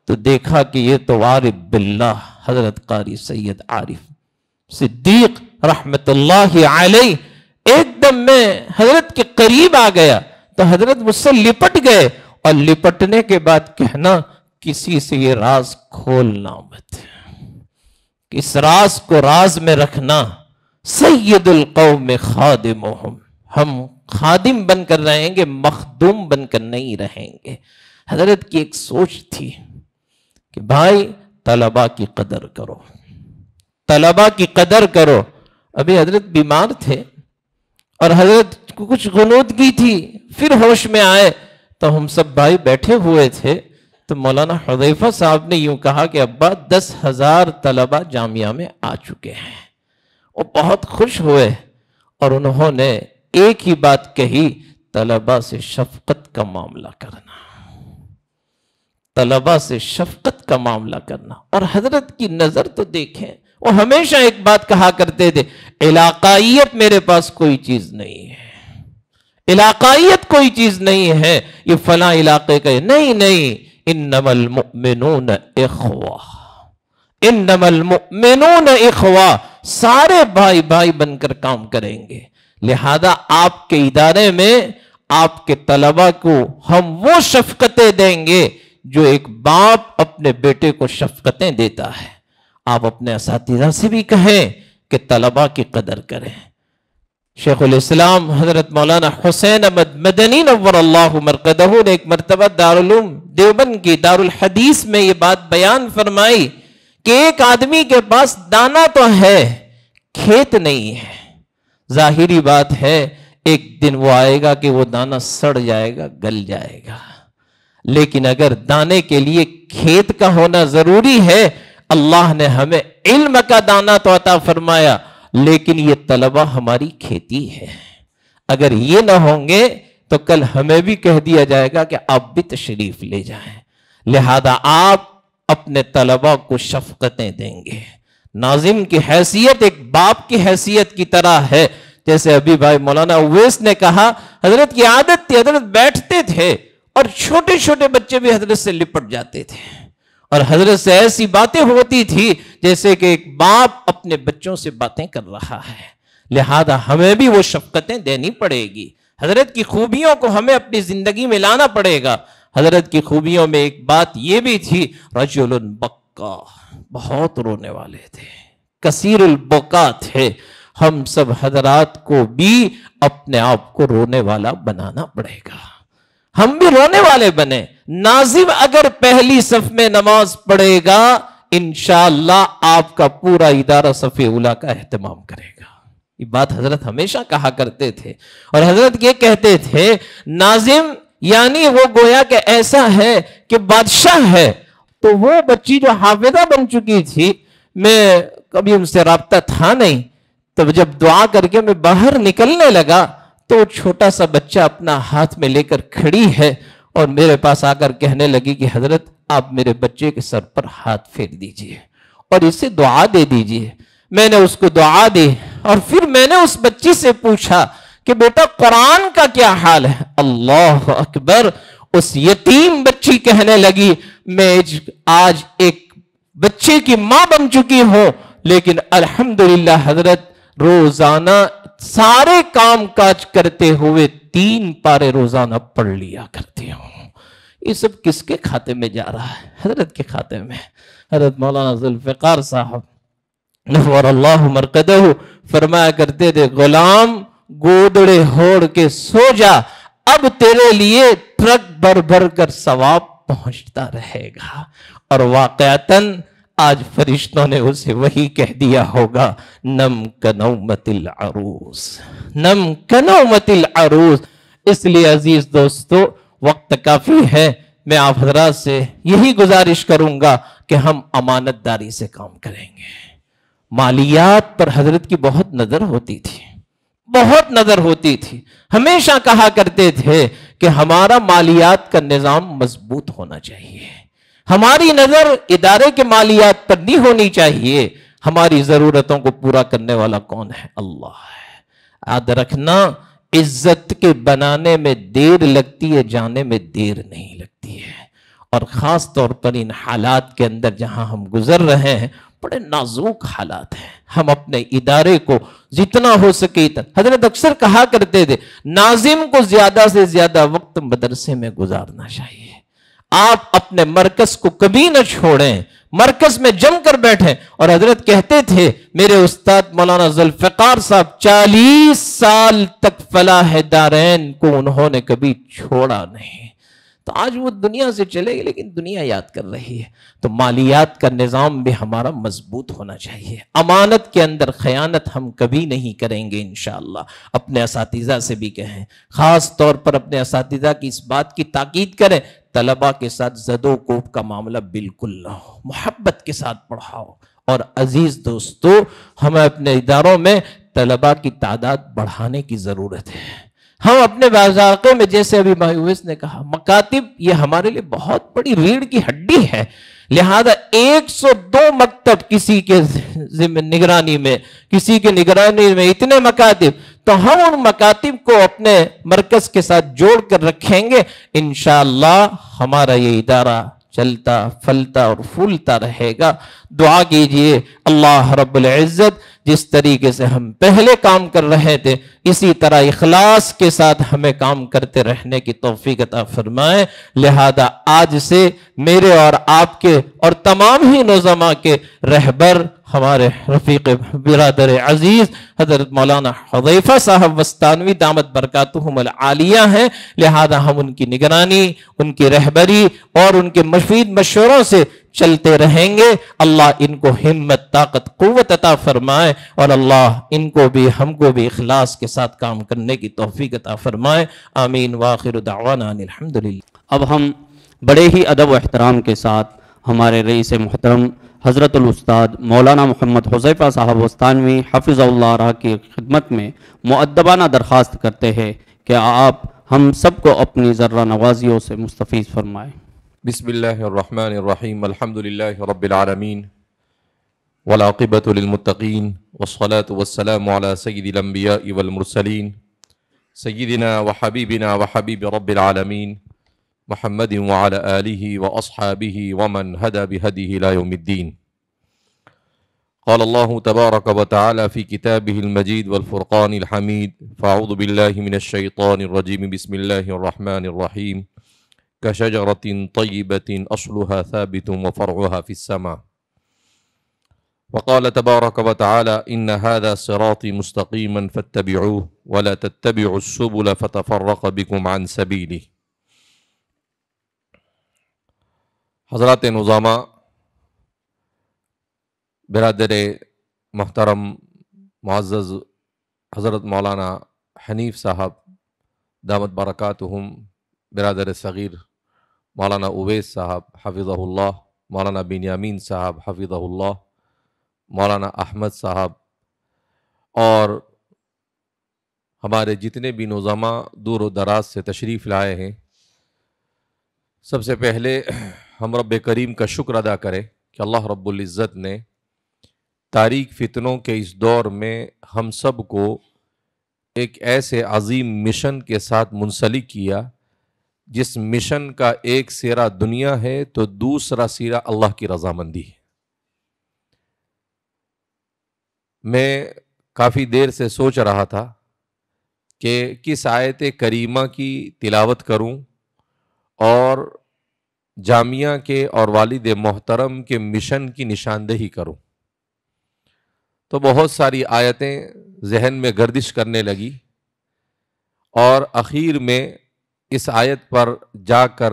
تو دیکھا کہ یہ تو عارف باللہ حضرت قاری سید عارف صدیق رحمت اللہ علیہ۔ ایک دم میں حضرت کے قریب آ گیا تو حضرت مجھ سے لپٹ گئے، اور لپٹنے کے بعد کہنا کسی سے یہ راز کھولنا مت، اس راز کو راز میں رکھنا، سید القوم خادمہم، ہم خادم بن کر رہیں گے، مخدوم بن کر نہیں رہیں گے۔ حضرت کی ایک سوچ تھی کہ بھائی طلباء کی قدر کرو، طلباء کی قدر کرو۔ ابھی حضرت بیمار تھے اور حضرت کو کچھ غنودگی تھی، پھر ہوش میں آئے تو ہم سب بھائی بیٹھے ہوئے تھے تو مولانا حذیفہ صاحب نے یوں کہا کہ ابا 10,000 طلباء جامعہ میں آ چکے ہیں۔ وہ بہت خوش ہوئے اور انہوں نے ایک ہی بات کہی، طلباء سے شفقت کا معاملہ کرنا، طلباء سے شفقت کا معاملہ کرنا۔ اور حضرت کی نظر تو دیکھیں، وہ ہمیشہ ایک بات کہا کرتے تھے، علاقائیت میرے پاس کوئی چیز نہیں ہے، علاقائیت کوئی چیز نہیں ہے، یہ فلاں علاقے کا نہیں، انما المؤمنون اخوہ، انما المؤمنون اخوہ، سارے بھائی بھائی بن کر کام کریں گے۔ لہذا آپ کے ادارے میں آپ کے طلباء کو ہم وہ شفقتیں دیں گے جو ایک باپ اپنے بیٹے کو شفقتیں دیتا ہے۔ آپ اپنے اساتذہ سے بھی کہیں کہ طلباء کی قدر کریں۔ شیخ الاسلام حضرت مولانا حسین احمد مدنی نور اللہ مرقدہ نے ایک مرتبہ دارالعلوم دیوبند کی دارالحدیث میں یہ بات بیان فرمائی کہ ایک آدمی کے پاس دانا تو ہے، کھیت نہیں ہے۔ ظاہری بات ہے ایک دن وہ آئے گا کہ وہ دانا سڑ جائے گا، گل جائے گا، لیکن اگر دانے کے لیے کھیت کا ہونا ضروری ہے، اللہ نے ہمیں علم کا دانا تو عطا فرمایا، لیکن یہ طلبہ ہماری کھیتی ہے۔ اگر یہ نہ ہوں گے تو کل ہمیں بھی کہہ دیا جائے گا کہ آپ بھی تشریف لے جائیں۔ لہذا آپ اپنے طلبہ کو شفقتیں دیں گے۔ ناظم کی حیثیت ایک باپ کی حیثیت کی طرح ہے، جیسے ابھی بھائی مولانا اویس نے کہا، حضرت کی عادت تھی، حضرت بیٹھتے تھے اور چھوٹے چھوٹے بچے بھی حضرت سے لپٹ جاتے تھے، اور حضرت سے ایسی باتیں ہوتی تھی جیسے کہ ایک باپ اپنے بچوں سے باتیں کر رہا ہے۔ لہذا ہمیں بھی وہ شفقتیں دینی پڑے گی، حضرت کی خوبیوں کو ہمیں اپنی زندگی میں لانا پڑے گا۔ حضرت کی خوبیوں میں ایک بات یہ بھی تھی، رجل بکا، بہت رونے والے تھے، کثیر البکا تھے۔ ہم سب حضرات کو بھی اپنے آپ کو رونے والا بنانا پڑے گا، ہم بھی رونے والے بنے۔ ناظم اگر پہلی صف میں نماز پڑھے گا، انشاءاللہ آپ کا پورا ادارہ صف اولیٰ کا اہتمام کرے گا۔ یہ بات حضرت ہمیشہ کہا کرتے تھے، اور حضرت یہ کہتے تھے، ناظم یعنی وہ گویا کہ ایسا ہے کہ بادشاہ ہے۔ تو وہ بچی جو حافظہ بن چکی تھی، میں کبھی ان سے رابطہ تھا نہیں، تو جب دعا کر کے میں باہر نکلنے لگا تو چھوٹا سا بچہ اپنا ہاتھ میں لے کر کھڑی ہے اور میرے پاس آ کر کہنے لگی کہ حضرت آپ میرے بچے کے سر پر ہاتھ پھیر دیجئے اور اسے دعا دے دیجئے۔ میں نے اس کو دعا دی اور پھر میں نے اس بچی سے پوچھا کہ بیٹا قرآن کا کیا حال ہے؟ اللہ اکبر! اس یتیم بچی کہنے لگی، میں آج ایک بچے کی ماں بن چکی ہوں، لیکن الحمدللہ حضرت روزانہ سارے کام کاج کرتے ہوئے 3 پارے روزانہ پڑھ لیا کرتی ہوں۔ یہ سب کس کے کھاتے میں جا رہا ہے؟ حضرت کے کھاتے میں۔ حضرت مولانا ذوالفقار صاحب نور اللہ مرقدہ فرمایا کرتے تھے، غلام گودڑے ہوڑ کے سو جا، اب تیرے لیے ٹرک بھر بھر کر ثواب پہنچتا رہے گا. اور واقعتاً آج فرشتوں نے اسے وہی کہہ دیا ہوگا، نم کنومت العروس، نم کنومت العروس. اس لیے عزیز دوستو وقت کافی ہے، میں آپ حضرات سے یہی گزارش کروں گا کہ ہم امانت داری سے کام کریں گے. مالیات پر حضرت کی بہت نظر ہوتی تھی، بہت نظر ہوتی تھی. ہمیشہ کہا کرتے تھے کہ ہمارا مالیات کا نظام مضبوط ہونا چاہیے. ہماری نظر ادارے کے مالیات پر نہیں ہونی چاہیے. ہماری ضرورتوں کو پورا کرنے والا کون ہے؟ اللہ ہے. یاد رکھنا، عزت کے بنانے میں دیر لگتی ہے، جانے میں دیر نہیں لگتی ہے. اور خاص طور پر ان حالات کے اندر جہاں ہم گزر رہے ہیں، بڑے نازک حالات ہیں. ہم اپنے ادارے کو جتنا ہو سکے، حضرت اکثر کہا کرتے تھے ناظم کو زیادہ سے زیادہ وقت مدرسے میں گزارنا چاہیے. آپ اپنے مرکز کو کبھی نہ چھوڑیں، مرکز میں جم کر بیٹھیں. اور حضرت کہتے تھے، میرے استاد مولانا ذوالفقار صاحب 40 سال تک فلاح دارین کو انہوں نے کبھی چھوڑا نہیں. تو آج وہ دنیا سے چلے گئے لیکن دنیا یاد کر رہی ہے. تو مالیات کا نظام بھی ہمارا مضبوط ہونا چاہیے. امانت کے اندر خیانت ہم کبھی نہیں کریں گے انشاءاللہ. اپنے اساتذہ سے بھی کہیں، خاص طور پر اپنے اساتذہ کی اس بات کی تاکید کریں، طلبہ کے ساتھ زد و کوب کا معاملہ بالکل نہ ہو، محبت کے ساتھ پڑھاؤ. اور عزیز دوستو، ہمیں اپنے اداروں میں طلبہ کی تعداد بڑھانے کی ضرورت ہے. ہم اپنے علاقے میں، جیسے ابھی بھائی اویس نے کہا، مکاتب یہ ہمارے لیے بہت بڑی ریڑھ کی ہڈی ہے. لہذا 102 مکتب کسی کے نگرانی میں، کسی کے نگرانی میں اتنے مکاتب، تو ہم ان مکاتب کو اپنے مرکز کے ساتھ جوڑ کر رکھیں گے. انشاءاللہ ہمارا یہ ادارہ چلتا پھلتا اور پھولتا رہے گا. دعا کیجئے اللہ رب العزت جس طریقے سے ہم پہلے کام کر رہے تھے، اسی طرح اخلاص کے ساتھ ہمیں کام کرتے رہنے کی توفیق عطا فرمائے. لہذا آج سے میرے اور آپ کے اور تمام ہی نظماء کے رہبر ہمارے رفیق برادر عزیز حضرت مولانا حذیفہ صاحب وستانوی دامت برکاتہم العالیہ ہیں. لہذا ہم ان کی نگرانی، ان کی رہبری اور ان کے مفید مشوروں سے چلتے رہیں گے. اللہ ان کو ہمت، طاقت، قوت عطا فرمائے، اور اللہ ان کو بھی ہم کو بھی اخلاص کے ساتھ کام کرنے کی توفیق عطا فرمائے. آمین. وآخر دعوانا ان الحمدللہ. اب ہم بڑے ہی ادب و احترام کے ساتھ ہمارے رئیس محترم حضرت الاستاد مولانا محمد حذیفہ صاحب وستانوی حفظ اللہ رہا کی خدمت میں مؤدبانہ درخواست کرتے ہیں کہ آپ ہم سب کو اپنی ذرہ نوازیوں سے مستفیض فرمائیں. بسم اللہ الرحمن الرحیم. الحمد للہ رب العالمین والعاقبۃ للمتقین والصلاة والسلام علی سید الانبیاء والمرسلین سیدنا وحبیبنا وحبیب رب العالمین محمد وعلى آلہ واصحابہ ومن هدى بهدیہ الى یوم الدین. قال اللہ تبارک وتعالی فی کتابہ المجید والفرقان الحمید. فاعوذ باللہ من الشیطان الرجیم. بسم اللہ الرحمن الرحیم. كشجرة طيبة أصلها ثابت وفرعها في السماء. وقال تبارك وتعالى إن هذا صراطي مستقيما فاتبعوه ولا تتبعوا السبل فتفرق بكم عن سبيله. حضرات نظامہ، برادر محترم معزز حضرت مولانا حنیف صاحب دامت برکاتہم، برادر صغیر مولانا اویس صاحب حفظہ اللہ، مولانا بنیامین صاحب حفظہ اللہ، مولانا احمد صاحب، اور ہمارے جتنے بھی نظماء دور و دراز سے تشریف لائے ہیں، سب سے پہلے ہم رب کریم کا شکر ادا کریں کہ اللہ رب العزت نے تاریک فتنوں کے اس دور میں ہم سب کو ایک ایسے عظیم مشن کے ساتھ منسلک کیا جس مشن کا ایک سیرہ دنیا ہے تو دوسرا سیرہ اللہ کی رضامندی ہے. میں کافی دیر سے سوچ رہا تھا کہ کس آیت کریمہ کی تلاوت کروں اور جامعہ کے اور والد محترم کے مشن کی نشاندہی کروں. تو بہت ساری آیتیں ذہن میں گردش کرنے لگی اور اخیر میں اس آیت پر جا کر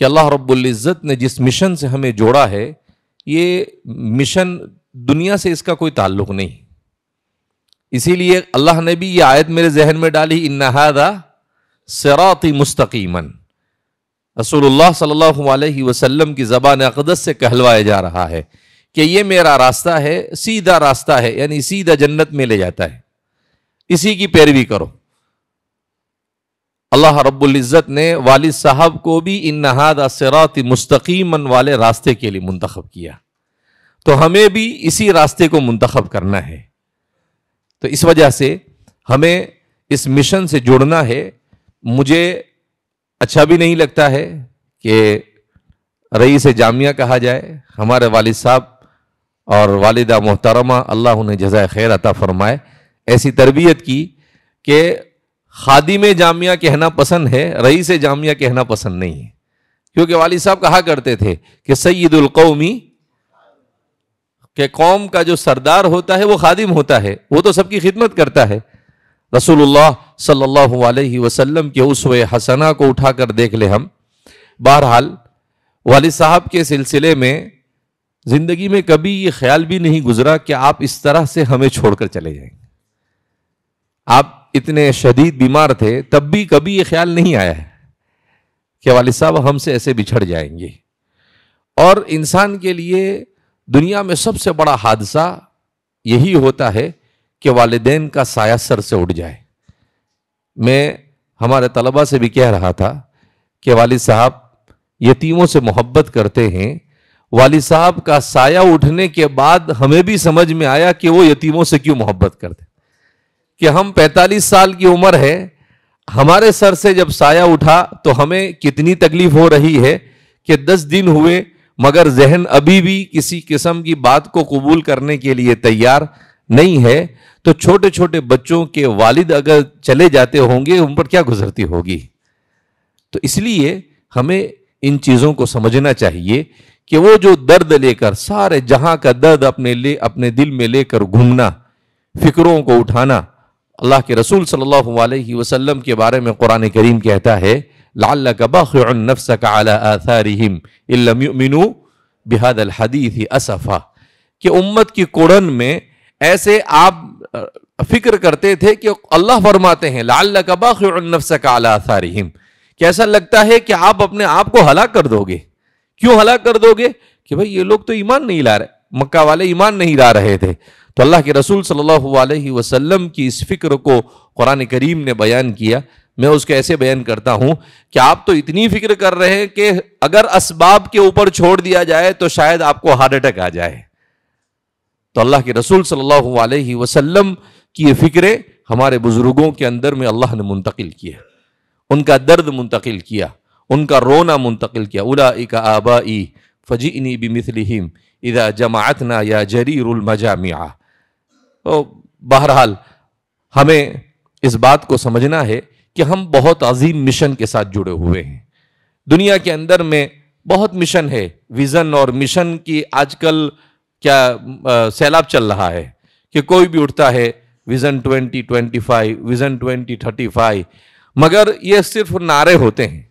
کہ اللہ رب العزت نے جس مشن سے ہمیں جوڑا ہے یہ مشن دنیا سے اس کا کوئی تعلق نہیں. اسی لیے اللہ نے بھی یہ آیت میرے ذہن میں ڈالی، ان ھذا صراطی مستقیما. رسول اللہ صلی اللہ علیہ وسلم کی زبان اقدس سے کہلوایا جا رہا ہے کہ یہ میرا راستہ ہے، سیدھا راستہ ہے، یعنی سیدھا جنت میں لے جاتا ہے، اسی کی پیروی کرو. اللہ رب العزت نے والد صاحب کو بھی ان ھذا صراطی مستقیما والے راستے کے لیے منتخب کیا، تو ہمیں بھی اسی راستے کو منتخب کرنا ہے. تو اس وجہ سے ہمیں اس مشن سے جڑنا ہے. مجھے اچھا بھی نہیں لگتا ہے کہ رئیس جامعہ کہا جائے. ہمارے والد صاحب اور والدہ محترمہ اللہ انہیں جزائے خیر عطا فرمائے، ایسی تربیت کی کہ خادم جامعہ کہنا پسند ہے، رئیس جامعہ کہنا پسند نہیں ہے. کیونکہ والد صاحب کہا کرتے تھے کہ سید القومی، کہ قوم کا جو سردار ہوتا ہے وہ خادم ہوتا ہے، وہ تو سب کی خدمت کرتا ہے. رسول اللہ صلی اللہ علیہ وسلم کے اسوہ حسنہ کو اٹھا کر دیکھ لے ہم. بہرحال والد صاحب کے سلسلے میں زندگی میں کبھی یہ خیال بھی نہیں گزرا کہ آپ اس طرح سے ہمیں چھوڑ کر چلے جائیں گے. آپ اتنے شدید بیمار تھے تب بھی کبھی یہ خیال نہیں آیا ہے کہ والد صاحب ہم سے ایسے بچھڑ جائیں گے. اور انسان کے لیے دنیا میں سب سے بڑا حادثہ یہی ہوتا ہے کہ والدین کا سایہ سر سے اٹھ جائے. میں ہمارے طلبہ سے بھی کہہ رہا تھا کہ والد صاحب یتیموں سے محبت کرتے ہیں. والد صاحب کا سایہ اٹھنے کے بعد ہمیں بھی سمجھ میں آیا کہ وہ یتیموں سے کیوں محبت کرتے. کہ ہم 45 سال کی عمر ہے، ہمارے سر سے جب سایہ اٹھا تو ہمیں کتنی تکلیف ہو رہی ہے کہ 10 دن ہوئے مگر ذہن ابھی بھی کسی قسم کی بات کو قبول کرنے کے لیے تیار نہیں ہے. تو چھوٹے چھوٹے بچوں کے والد اگر چلے جاتے ہوں گے ان پر کیا گزرتی ہوگی. تو اس لیے ہمیں ان چیزوں کو سمجھنا چاہیے کہ وہ جو درد لے کر، سارے جہاں کا درد اپنے دل میں لے کر گھومنا، فکروں کو اٹھانا. اللہ کے رسول صلی اللہ علیہ وسلم کے بارے میں قرآن کریم کہتا ہے لعلک باخع نفسک علی آثارہم ان لم یؤمنوا بہذا الحدیث اسفا. کہ امت کی کوڑن میں ایسے آپ فکر کرتے تھے کہ اللہ فرماتے ہیں لعلک باخع نفسک علی آثارہم، کہ ایسا لگتا ہے کہ آپ اپنے آپ کو ہلاک کر دو گے. کیوں ہلاک کر دو گے؟ کہ بھئی یہ لوگ تو ایمان نہیں لا رہے، مکہ والے ایمان نہیں لا رہے تھے. تو اللہ کے رسول صلی اللہ علیہ وسلم کی اس فکر کو قرآن کریم نے بیان کیا. میں اس کو ایسے بیان کرتا ہوں کہ آپ تو اتنی فکر کر رہے ہیں کہ اگر اسباب کے اوپر چھوڑ دیا جائے تو شاید آپ کو ہارٹ اٹیک آ جائے. تو اللہ کے رسول صلی اللہ علیہ وسلم کی یہ فکریں ہمارے بزرگوں کے اندر میں اللہ نے منتقل کیا، ان کا درد منتقل کیا، ان کا رونا منتقل کیا. اولئک آبائی فجئنی بمثلہم اذا جمعتنا یا جریر المجامع. بہرحال ہمیں اس بات کو سمجھنا ہے کہ ہم بہت عظیم مشن کے ساتھ جڑے ہوئے ہیں. دنیا کے اندر میں بہت مشن ہے. ویژن اور مشن کی آج کل کیا سیلاب چل رہا ہے کہ کوئی بھی اٹھتا ہے ویژن 2025، ویژن 2035، مگر یہ صرف نعرے ہوتے ہیں.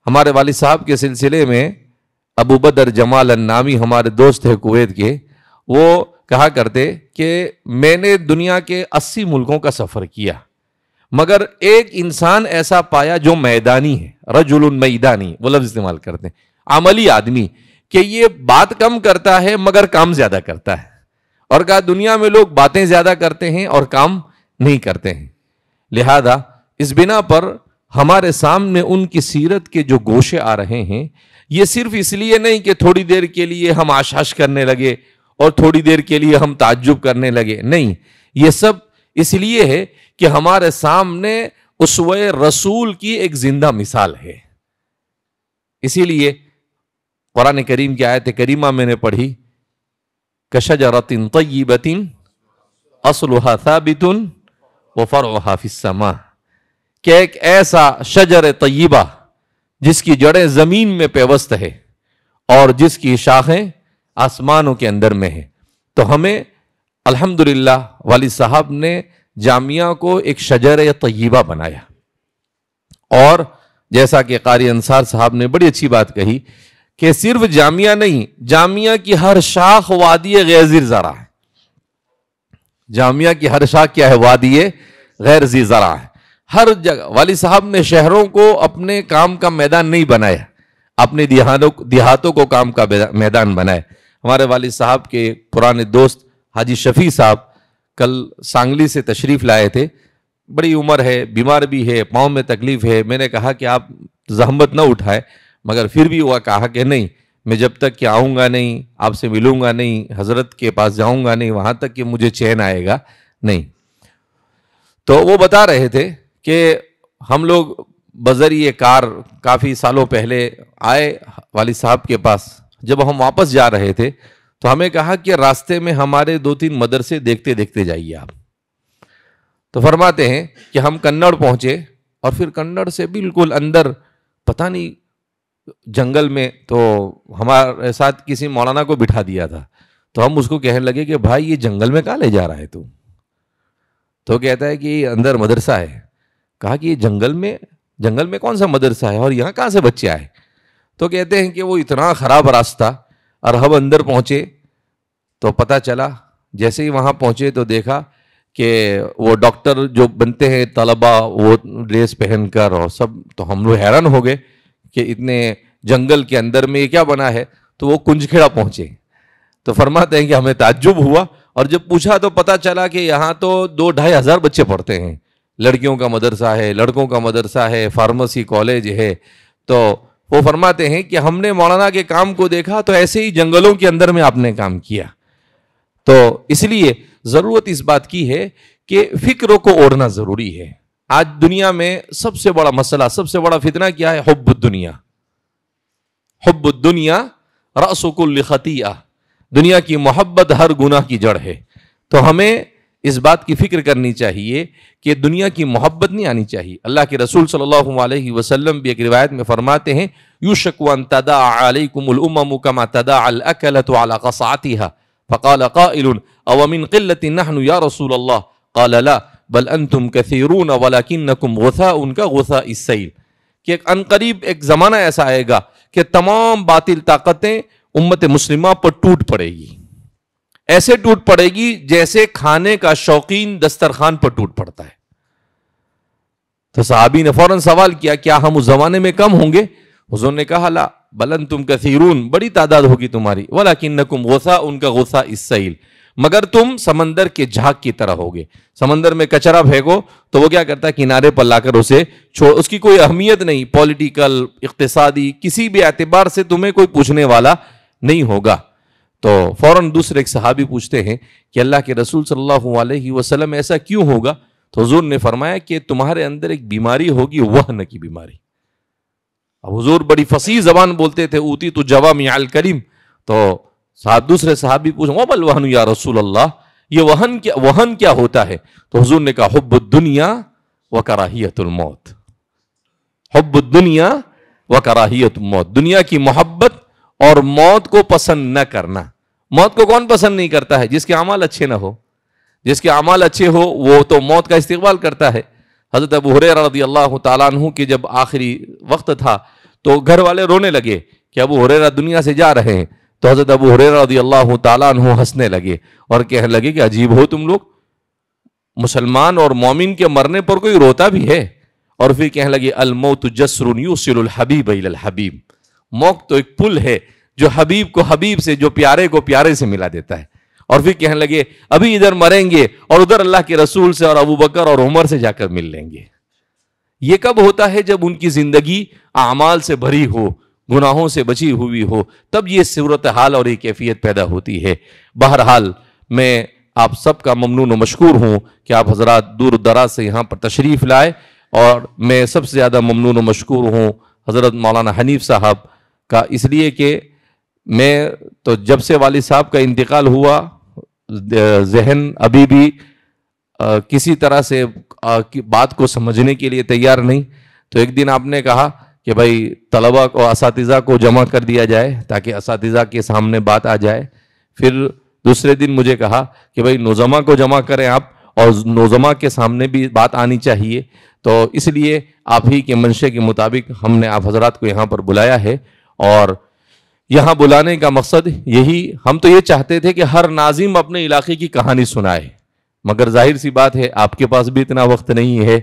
ہمارے والد صاحب کے سلسلے میں ابو بدر جمال النامی ہمارے دوست ہیں کویت کے، وہ کہا کرتے کہ میں نے دنیا کے 80 ملکوں کا سفر کیا مگر ایک انسان ایسا پایا جو میدانی ہے، رجل میدانی، وہ لفظ استعمال کرتے ہیں، عملی آدمی، کہ یہ بات کم کرتا ہے مگر کام زیادہ کرتا ہے. اور کہا دنیا میں لوگ باتیں زیادہ کرتے ہیں اور کام نہیں کرتے ہیں. لہذا اس بنا پر ہمارے سامنے ان کی سیرت کے جو گوشے آ رہے ہیں، یہ صرف اس لیے نہیں کہ تھوڑی دیر کے لیے ہم آشاش کرنے لگے اور تھوڑی دیر کے لیے ہم تعجب کرنے لگے، نہیں، یہ سب اس لیے ہے کہ ہمارے سامنے اسوہ رسول کی ایک زندہ مثال ہے. اسی لیے قرآن کریم کی آیت کریمہ میں نے پڑھی کشجرۃ طیبۃ اصلھا ثابت وفرعھا فی السماء، کہ ایک ایسا شجر طیبہ جس کی جڑیں زمین میں پیوست ہے اور جس کی شاخیں آسمانوں کے اندر میں ہیں. تو ہمیں الحمدللہ والد صاحب نے جامعہ کو ایک شجر طیبہ بنایا اور جیسا کہ قاری انصار صاحب نے بڑی اچھی بات کہی کہ صرف جامعہ نہیں، جامعہ کی ہر شاخ وادی غیر ذی زرع ہے. جامعہ کی ہر شاخ کیا ہے؟ وادی غیر ذی زرع ہے. ہر جگہ والد صاحب نے شہروں کو اپنے کام کا میدان نہیں بنایا، اپنے دیہاتوں کو کام کا میدان بنایا. ہمارے والد صاحب کے پرانے دوست حاجی شفیع صاحب کل سانگلی سے تشریف لائے تھے. بڑی عمر ہے، بیمار بھی ہے، پاؤں میں تکلیف ہے. میں نے کہا کہ آپ زحمت نہ اٹھائے، مگر پھر بھی وہ کہا کہ نہیں، میں جب تک کہ آؤں گا نہیں، آپ سے ملوں گا نہیں، حضرت کے پاس جاؤں گا نہیں، وہاں تک کہ مجھے چین آئے گا نہیں. تو وہ بتا رہے تھے کہ ہم لوگ بذریعہ کار کافی سالوں پہلے آئے والد صاحب کے پاس. جب ہم واپس جا رہے تھے تو ہمیں کہا کہ راستے میں ہمارے 2-3 مدرسے دیکھتے دیکھتے جائیے آپ. تو فرماتے ہیں کہ ہم کنڑ پہنچے اور پھر کنڑ سے بالکل اندر پتہ نہیں جنگل میں، تو ہمارے ساتھ کسی مولانا کو بٹھا دیا تھا. تو ہم اس کو کہنے لگے کہ بھائی یہ جنگل میں کہاں لے جا رہا ہے تو؟ تو کہتا ہے کہ اندر مدرسہ ہے. کہا کہ یہ جنگل میں کون سا مدرسہ ہے اور یہاں کہاں سے بچے آئے؟ تو کہتے ہیں کہ وہ اتنا خراب راستہ، اور ہم اندر پہنچے تو پتہ چلا، جیسے ہی وہاں پہنچے تو دیکھا کہ وہ ڈاکٹر جو بنتے ہیں طلبہ وہ ڈریس پہن کر اور سب. تو ہم لوگ حیران ہو گئے کہ اتنے جنگل کے اندر میں یہ کیا بنا ہے. تو وہ کنجکھیڑا پہنچے. تو فرماتے ہیں کہ ہمیں تعجب ہوا، اور جب پوچھا تو پتہ چلا کہ یہاں تو 2-2.5 ہزار بچے پڑھتے ہیں. لڑکیوں کا مدرسہ ہے، لڑکوں کا مدرسہ ہے، فارمیسی کالج ہے. تو وہ فرماتے ہیں کہ ہم نے مولانا کے کام کو دیکھا تو ایسے ہی جنگلوں کے اندر میں آپ نے کام کیا. تو اس لیے ضرورت اس بات کی ہے کہ فکروں کو اوڑھنا ضروری ہے. آج دنیا میں سب سے بڑا مسئلہ، سب سے بڑا فتنہ کیا ہے؟ حب الدنیا. حب الدنیا رأس کل خطیئہ. دنیا کی محبت ہر گناہ کی جڑ ہے. تو ہمیں اس بات کی فکر کرنی چاہیے کہ دنیا کی محبت نہیں آنی چاہیے. اللہ کے رسول صلی اللہ علیہ وسلم بھی ایک روایت میں فرماتے ہیں یوشک ان تداعى علیکم الامم کما تداعى الاکلۃ علی قصعتها فقال قائل او من قلۃ نحن یا رسول اللہ قال لا بل انتم کثیرون ولکنکم غثاء کغثاء السیل. کہ ان قریب ایک زمانہ ایسا آئے گا کہ تمام باطل طاقتیں امت مسلمہ پر ٹوٹ پڑے گی. ایسے ٹوٹ پڑے گی جیسے کھانے کا شوقین دسترخوان پر ٹوٹ پڑتا ہے. تو صحابی نے فوراً سوال کیا کیا ہم اس زمانے میں کم ہوں گے؟ حضور نے کہا لا بل انتم کثیرون، بڑی تعداد ہوگی تمہاری، ولکنکم غثاء کغثاء السیل، مگر تم سمندر کے جھاگ کی طرح ہوگے. سمندر میں کچرا پھینکو تو وہ کیا کرتا ہے؟ کنارے پر لا کر اسے چھوڑ، اس کی کوئی اہمیت نہیں، پولیٹیکل، اقتصادی، کسی بھی اعتبار سے تمہیں کوئی پوچھنے والا نہیں ہوگا. تو فوراً دوسرے ایک صحابی پوچھتے ہیں کہ اللہ کے رسول صلی اللہ علیہ وسلم ایسا کیوں ہوگا؟ تو حضور نے فرمایا کہ تمہارے اندر ایک بیماری ہوگی، وہن کی بیماری. اب حضور بڑی فصیح زبان بولتے تھے، اوتی تو جوامع الکلم. تو دوسرے صحابی پوچھیں وَمَا الْوَهْنُ یا رسول اللہ، یہ وہن کیا ہوتا ہے؟ تو حضور نے کہا حب الدنیا وکراہیت الموت. حب الدنیا وکراہیت الموت، دنیا کی محبت اور موت کو پسند نہ کرنا. موت کو کون پسند نہیں کرتا ہے؟ جس کے اعمال اچھے نہ ہو. جس کے اعمال اچھے ہو وہ تو موت کا استقبال کرتا ہے. حضرت ابو ہریرہ رضی اللہ تعالیٰ عنہ کی جب آخری وقت تھا تو گھر والے رونے لگے کہ ابو ہریرہ دنیا سے جا رہے ہیں. تو حضرت ابو ہریرہ رضی اللہ تعالیٰ عنہ ہنسنے لگے اور کہنے لگے کہ عجیب ہو تم لوگ، مسلمان اور مومن کے مرنے پر کوئی روتا بھی ہے؟ اور پھر کہنے لگے الموت جسر یوصل الحبیب الی الحبیب. موت تو ایک پل ہے جو حبیب کو حبیب سے، جو پیارے کو پیارے سے ملا دیتا ہے. اور پھر کہنے لگے ابھی ادھر مریں گے اور ادھر اللہ کے رسول سے اور ابو بکر اور عمر سے جا کر مل لیں گے. یہ کب ہوتا ہے؟ جب ان کی زندگی اعمال سے بھری ہو، گناہوں سے بچی ہوئی ہو، تب یہ صورتحال اور یہ کیفیت پیدا ہوتی ہے. بہرحال میں آپ سب کا ممنون و مشکور ہوں کہ آپ حضرات دور دراز سے یہاں پر تشریف لائے، اور میں سب سے زیادہ ممنون و مشکور ہوں حضرت مولانا حنیف صاحب کا، اس لیے کہ میں تو جب سے والد صاحب کا انتقال ہوا ذہن ابھی بھی کسی طرح سے بات کو سمجھنے کے لیے تیار نہیں. تو ایک دن آپ نے کہا کہ بھائی طلبہ کو، اساتذہ کو جمع کر دیا جائے تاکہ اساتذہ کے سامنے بات آ جائے. پھر دوسرے دن مجھے کہا کہ بھائی نظما کو جمع کریں آپ اور نوزما کے سامنے بھی بات آنی چاہیے. تو اس لیے آپ ہی کے منشے کے مطابق ہم نے آپ حضرات کو یہاں پر بلایا ہے. اور یہاں بلانے کا مقصد یہی، ہم تو یہ چاہتے تھے کہ ہر ناظم اپنے علاقے کی کہانی سنائے، مگر ظاہر سی بات ہے آپ کے پاس بھی اتنا وقت نہیں ہے،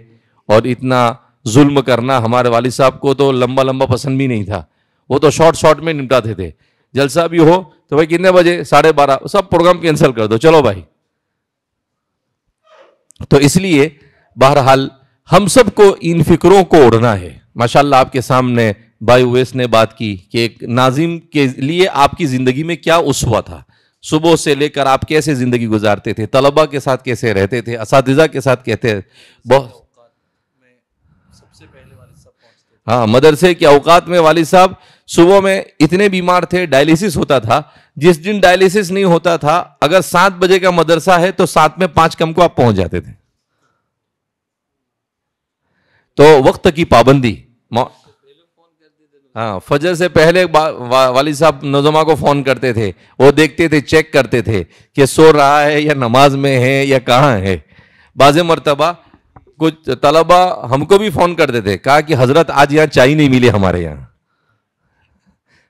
اور اتنا ظلم کرنا ہمارے والد صاحب کو تو لمبا لمبا پسند بھی نہیں تھا. وہ تو شارٹ میں نمٹاتے تھے. جلسہ بھی ہو تو بھائی کتنے بجے، 12:30، سب پروگرام کینسل کر دو، چلو بھائی. تو اس لیے بہرحال ہم سب کو ان فکروں کو اڑنا ہے. ماشاءاللہ آپ کے سامنے بھائی اویس نے بات کی کہ ایک ناظم کے لیے آپ کی زندگی میں کیا اسوہ تھا، صبح سے لے کر آپ کیسے زندگی گزارتے تھے، طلبہ کے ساتھ کیسے رہتے تھے، اساتذہ کے ساتھ کہتے بہت. ہاں، مدرسے کے اوقات میں والد صاحب صبح میں اتنے بیمار تھے، ڈائلیسس ہوتا تھا. جس دن ڈائلیسس نہیں ہوتا تھا، اگر 7 بجے کا مدرسہ ہے تو 7 میں 5 کم کو آپ پہنچ جاتے تھے. تو وقت کی پابندی. ہاں، فجر سے پہلے والد صاحب نظما کو فون کرتے تھے، وہ دیکھتے تھے، چیک کرتے تھے کہ سو رہا ہے یا نماز میں ہے یا کہاں ہے. بعض مرتبہ کچھ طلبہ ہم کو بھی فون کرتے تھے، کہا کہ حضرت آج یہاں چائے نہیں ملی ہمارے یہاں.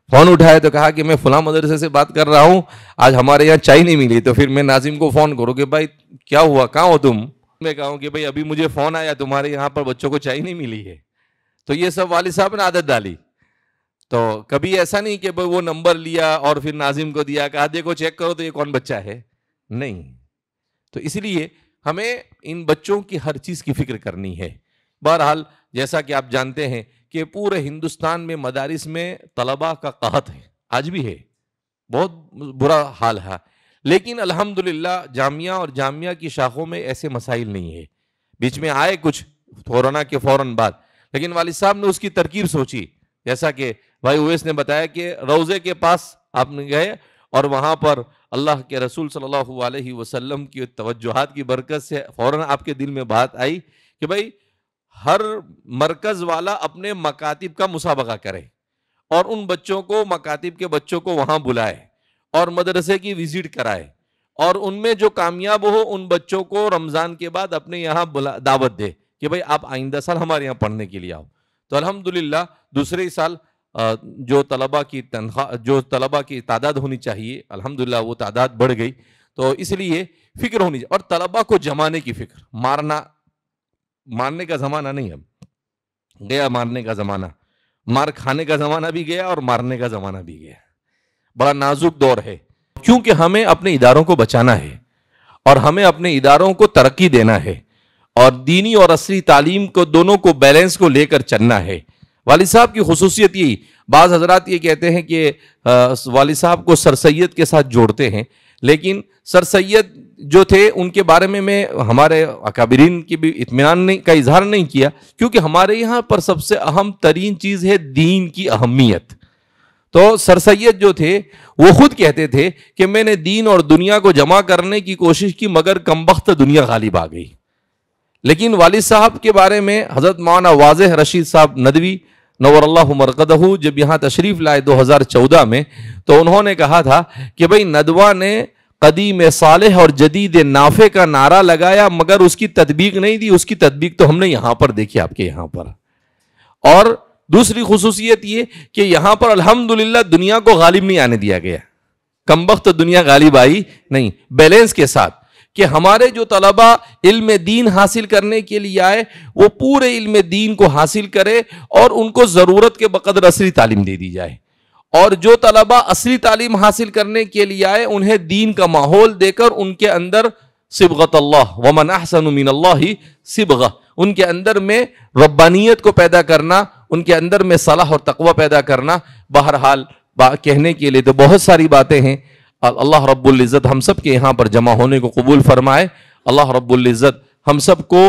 فون اٹھائے تو کہا کہ میں فلاں مدرسے سے بات کر رہا ہوں، آج ہمارے یہاں چائے نہیں ملی. تو پھر میں ناظم کو فون کروں کہ بھائی کیا ہوا، کہاں ہو تم؟ میں کہا کہ بھائی ابھی مجھے فون آیا تمہارے یہاں پر بچوں کو چائے نہیں ملی ہے. تو یہ سب والد صاحب نے عادت ڈالی. تو کبھی ایسا نہیں کہ وہ نمبر لیا اور پھر ناظم کو دیا، کہا دیکھو چیک کرو تو یہ کون بچہ ہے. نہیں. تو اس لیے ہمیں ان بچوں کی ہر چیز کی فکر کرنی ہے. بہرحال جیسا کہ آپ جانتے ہیں کہ پورے ہندوستان میں مدارس میں طلباء کا قحط ہے، آج بھی ہے، بہت برا حال ہے. لیکن الحمدللہ جامعہ اور جامعہ کی شاخوں میں ایسے مسائل نہیں ہے. بیچ میں آئے کچھ کورونا کے فوراً بعد، لیکن والد صاحب نے اس کی ترکیب سوچی. جیسا کہ بھائی اویس نے بتایا کہ روضے کے پاس آپ نے گئے اور وہاں پر اللہ کے رسول صلی اللہ علیہ وسلم کی توجہات کی برکت سے فوراً آپ کے دل میں بات آئی کہ بھائی ہر مرکز والا اپنے مکاتب کا مسابقہ کرے اور ان بچوں کو، مکاتب کے بچوں کو وہاں بلائے اور مدرسے کی وزٹ کرائے، اور ان میں جو کامیاب ہو ان بچوں کو رمضان کے بعد اپنے یہاں دعوت دے کہ بھائی آپ آئندہ سال ہمارے یہاں پڑھنے کے لیے آؤ. تو الحمدللہ دوسرے سال جو طلبہ کی تعداد ہونی چاہیے، الحمدللہ وہ تعداد بڑھ گئی. تو اس لیے فکر ہونی چاہیے، اور طلبہ کو جمانے کی فکر. مارنے کا زمانہ نہیں، اب گیا مارنے کا زمانہ. مار کھانے کا زمانہ بھی گیا اور مارنے کا زمانہ بھی گیا. بڑا نازک دور ہے، کیونکہ ہمیں اپنے اداروں کو بچانا ہے اور ہمیں اپنے اداروں کو ترقی دینا ہے، اور دینی اور عصری تعلیم کو دونوں کو بیلنس کو لے کر چلنا ہے. والد صاحب کی خصوصیت یہی، بعض حضرات یہ کہتے ہیں کہ والد صاحب کو سر سید کے ساتھ جوڑتے ہیں، لیکن سر سید جو تھے ان کے بارے میں ہمارے اکابرین کی بھی اطمینان کا اظہار نہیں کیا، کیونکہ ہمارے یہاں پر سب سے اہم ترین چیز ہے دین کی اہمیت. تو سر سید جو تھے وہ خود کہتے تھے کہ میں نے دین اور دنیا کو جمع کرنے کی کوشش کی، مگر کمبخت دنیا غالب آ گئی. لیکن والد صاحب کے بارے میں حضرت مولانا واضح رشید صاحب ندوی نور اللہ مرقدہ جب یہاں تشریف لائے 2014 میں، تو انہوں نے کہا تھا کہ بھئی ندوہ نے قدیم صالح اور جدید نافع کا نعرہ لگایا، مگر اس کی تطبیق نہیں دی. اس کی تطبیق تو ہم نے یہاں پر دیکھی، آپ کے یہاں پر. اور دوسری خصوصیت یہ کہ یہاں پر الحمدللہ دنیا کو غالب نہیں آنے دیا گیا، کمبخت دنیا غالب آئی نہیں، بیلنس کے ساتھ، کہ ہمارے جو طلبہ علم دین حاصل کرنے کے لیے آئے وہ پورے علم دین کو حاصل کرے اور ان کو ضرورت کے بقدر عصری تعلیم دے دی جائے، اور جو طلبہ عصری تعلیم حاصل کرنے کے لیے آئے انہیں دین کا ماحول دے کر ان کے اندر صبغت اللہ ومن احسن من اللہ صبغہ، ان کے اندر میں ربانیت کو پیدا کرنا، ان کے اندر میں صلاح اور تقوی پیدا کرنا. بہرحال کہنے کے لیے تو بہت ساری باتیں ہیں. اللہ رب العزت ہم سب کے یہاں پر جمع ہونے کو قبول فرمائے. اللہ رب العزت ہم سب کو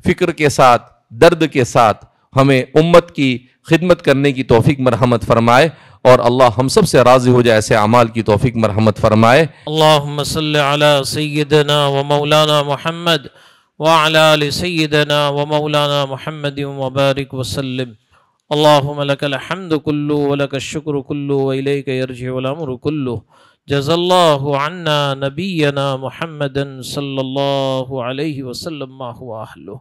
فکر کے ساتھ، درد کے ساتھ ہمیں امت کی خدمت کرنے کی توفیق مرحمت فرمائے، اور اللہ ہم سب سے راضی ہو جائے ایسے اعمال کی توفیق مرحمت فرمائے. اللہم صلی علی سیدنا و مولانا محمد وعلی آل سیدنا و مولانا محمد وبارک وسلم. اللہم لک الحمد کلو ولک الشکر کلو و الیک یرجع الامر کلو. جزا اللہ عنا نبینا محمد صلی اللہ علیہ وسلم ما ہوا اہلہ۔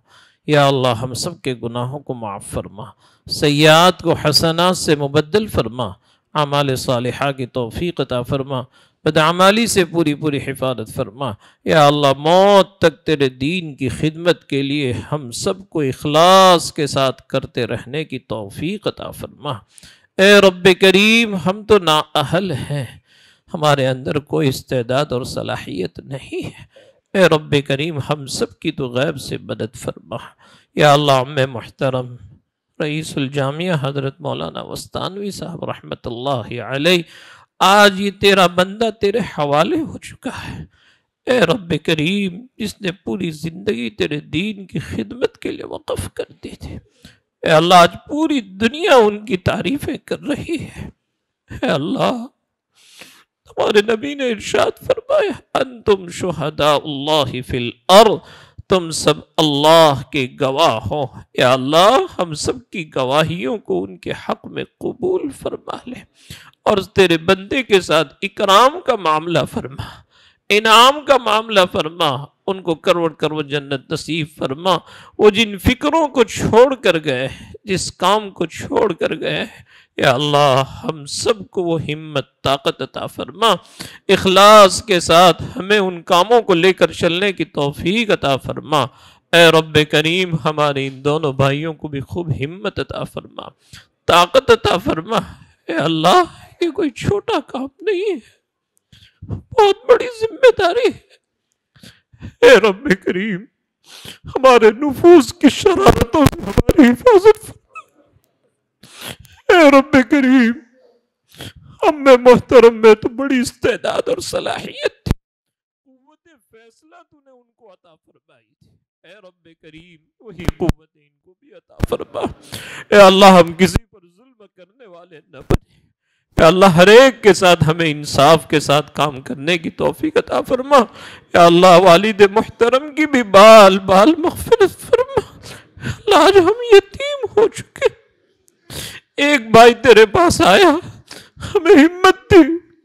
یا اللہ ہم سب کے گناہوں کو معاف فرما، سیئات کو حسنات سے مبدل فرما، اعمال صالحہ کی توفیق عطا فرما، بدعمالی سے پوری پوری حفاظت فرما۔ یا اللہ موت تک تیرے دین کی خدمت کے لیے ہم سب کو اخلاص کے ساتھ کرتے رہنے کی توفیق عطا فرما۔ اے رب کریم ہم تو نااہل ہیں، ہمارے اندر کوئی استعداد اور صلاحیت نہیں ہے، اے رب کریم ہم سب کی تو غیب سے مدد فرما۔ یا اللہ عم محترم رئیس الجامعہ حضرت مولانا وستانوی صاحب رحمت اللہ علیہ، آج یہ تیرا بندہ تیرے حوالے ہو چکا ہے، اے رب کریم جس نے پوری زندگی تیرے دین کی خدمت کے لیے وقف کر دی تھی، اے اللہ آج پوری دنیا ان کی تعریفیں کر رہی ہے۔ اے اللہ ہمارے نبی نے ارشاد فرمایا انتم شہداء اللہ فی الارض، تم سب اللہ کے گواہ ہو، یا اللہ ہم سب کی گواہیوں کو ان کے حق میں قبول فرما لے، اور تیرے بندے کے ساتھ اکرام کا معاملہ فرما، انعام کا معاملہ فرما، ان کو کروڑ کروڑ جنت نصیب فرما۔ وہ جن فکروں کو چھوڑ کر گئے، جس کام کو چھوڑ کر گئے، یا اللہ ہم سب کو وہ ہمت طاقت عطا فرما، اخلاص کے ساتھ ہمیں ان کاموں کو لے کر چلنے کی توفیق عطا فرما۔ اے رب کریم ہمارے ان دونوں بھائیوں کو بھی خوب ہمت عطا فرما، طاقت عطا فرما۔ اے اللہ یہ کوئی چھوٹا کام نہیں ہے، بہت بڑی ذمہ داری ہے۔ اے رب کریم ہمارے نفوس کی شرارتوں سے ہماری حفاظت فرما۔ اے رب کریم ہم میں محترم میں تو بڑی استعداد اور صلاحیت تھی، قوت فیصلہ تو نے ان کو عطا فرمائی تھی، اے رب کریم وہی قوت ان کو بھی عطا فرما۔ اے اللہ ہم کسی پر ظلم کرنے والے نہ بنے، اے اللہ ہر ایک کے ساتھ ہمیں انصاف کے ساتھ کام کرنے کی توفیق عطا فرما۔ اے اللہ والد محترم کی بھی بال بال مغفرت فرما۔ اللہ آج ہم یتیم ہو چکے، ایک بھائی تیرے پاس آیا ہمیں ہمت دی،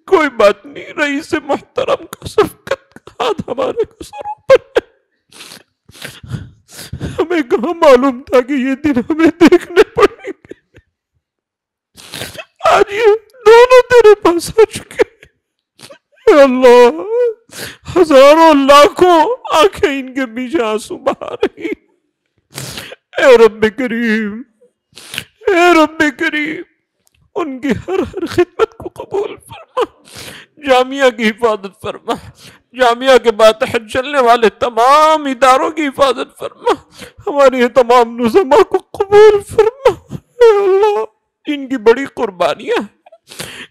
کوئی بات نہیں، رئیس محترم کا شفقت کا ہاتھ ہمارے سروں پر ہے، ہمیں کہاں معلوم تھا کہ یہ دن ہمیں دیکھنے پڑیں گے، آج یہ دونوں تیرے پاس آ چکے ہیں۔ اے اللہ ہزاروں لاکھوں آنکھیں ان کے پیچھے آنسو بہا رہی، اے رب کریم اے رب کریم ان کی ہر خدمت کو قبول فرما، جامعہ کی حفاظت فرما، جامعہ کے بعد تحت چلنے والے تمام اداروں کی حفاظت فرما، ہماری یہ تمام نظماء کو قبول فرما۔ اے اللہ ان کی بڑی قربانیاں ہیں،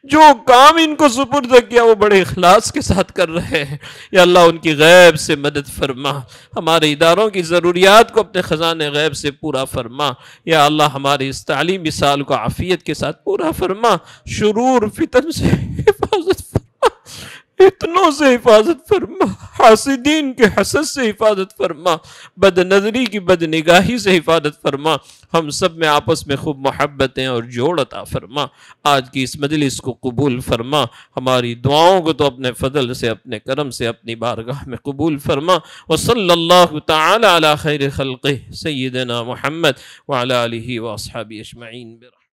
جو کام ان کو سپرد کیا وہ بڑے اخلاص کے ساتھ کر رہے ہیں، یا اللہ ان کی غیب سے مدد فرما، ہمارے اداروں کی ضروریات کو اپنے خزانے غیب سے پورا فرما، یا اللہ ہمارے اس تعلیمی سال کو عافیت کے ساتھ پورا فرما، شرور فتن سے حفاظت فرما، فتنوں سے حفاظت فرما، حاسدین کے حسد سے حفاظت فرما، بد نظری کی بد نگاہی سے حفاظت فرما، ہم سب میں آپس میں خوب محبتیں اور جوڑ عطا فرما۔ آج کی اس مجلس کو قبول فرما، ہماری دعاؤں کو تو اپنے فضل سے اپنے کرم سے اپنی بارگاہ میں قبول فرما۔ وصلی اللہ تعالی علی خیر خلقہ سیدنا محمد وعلی آلہ واصحابہ اجمعین۔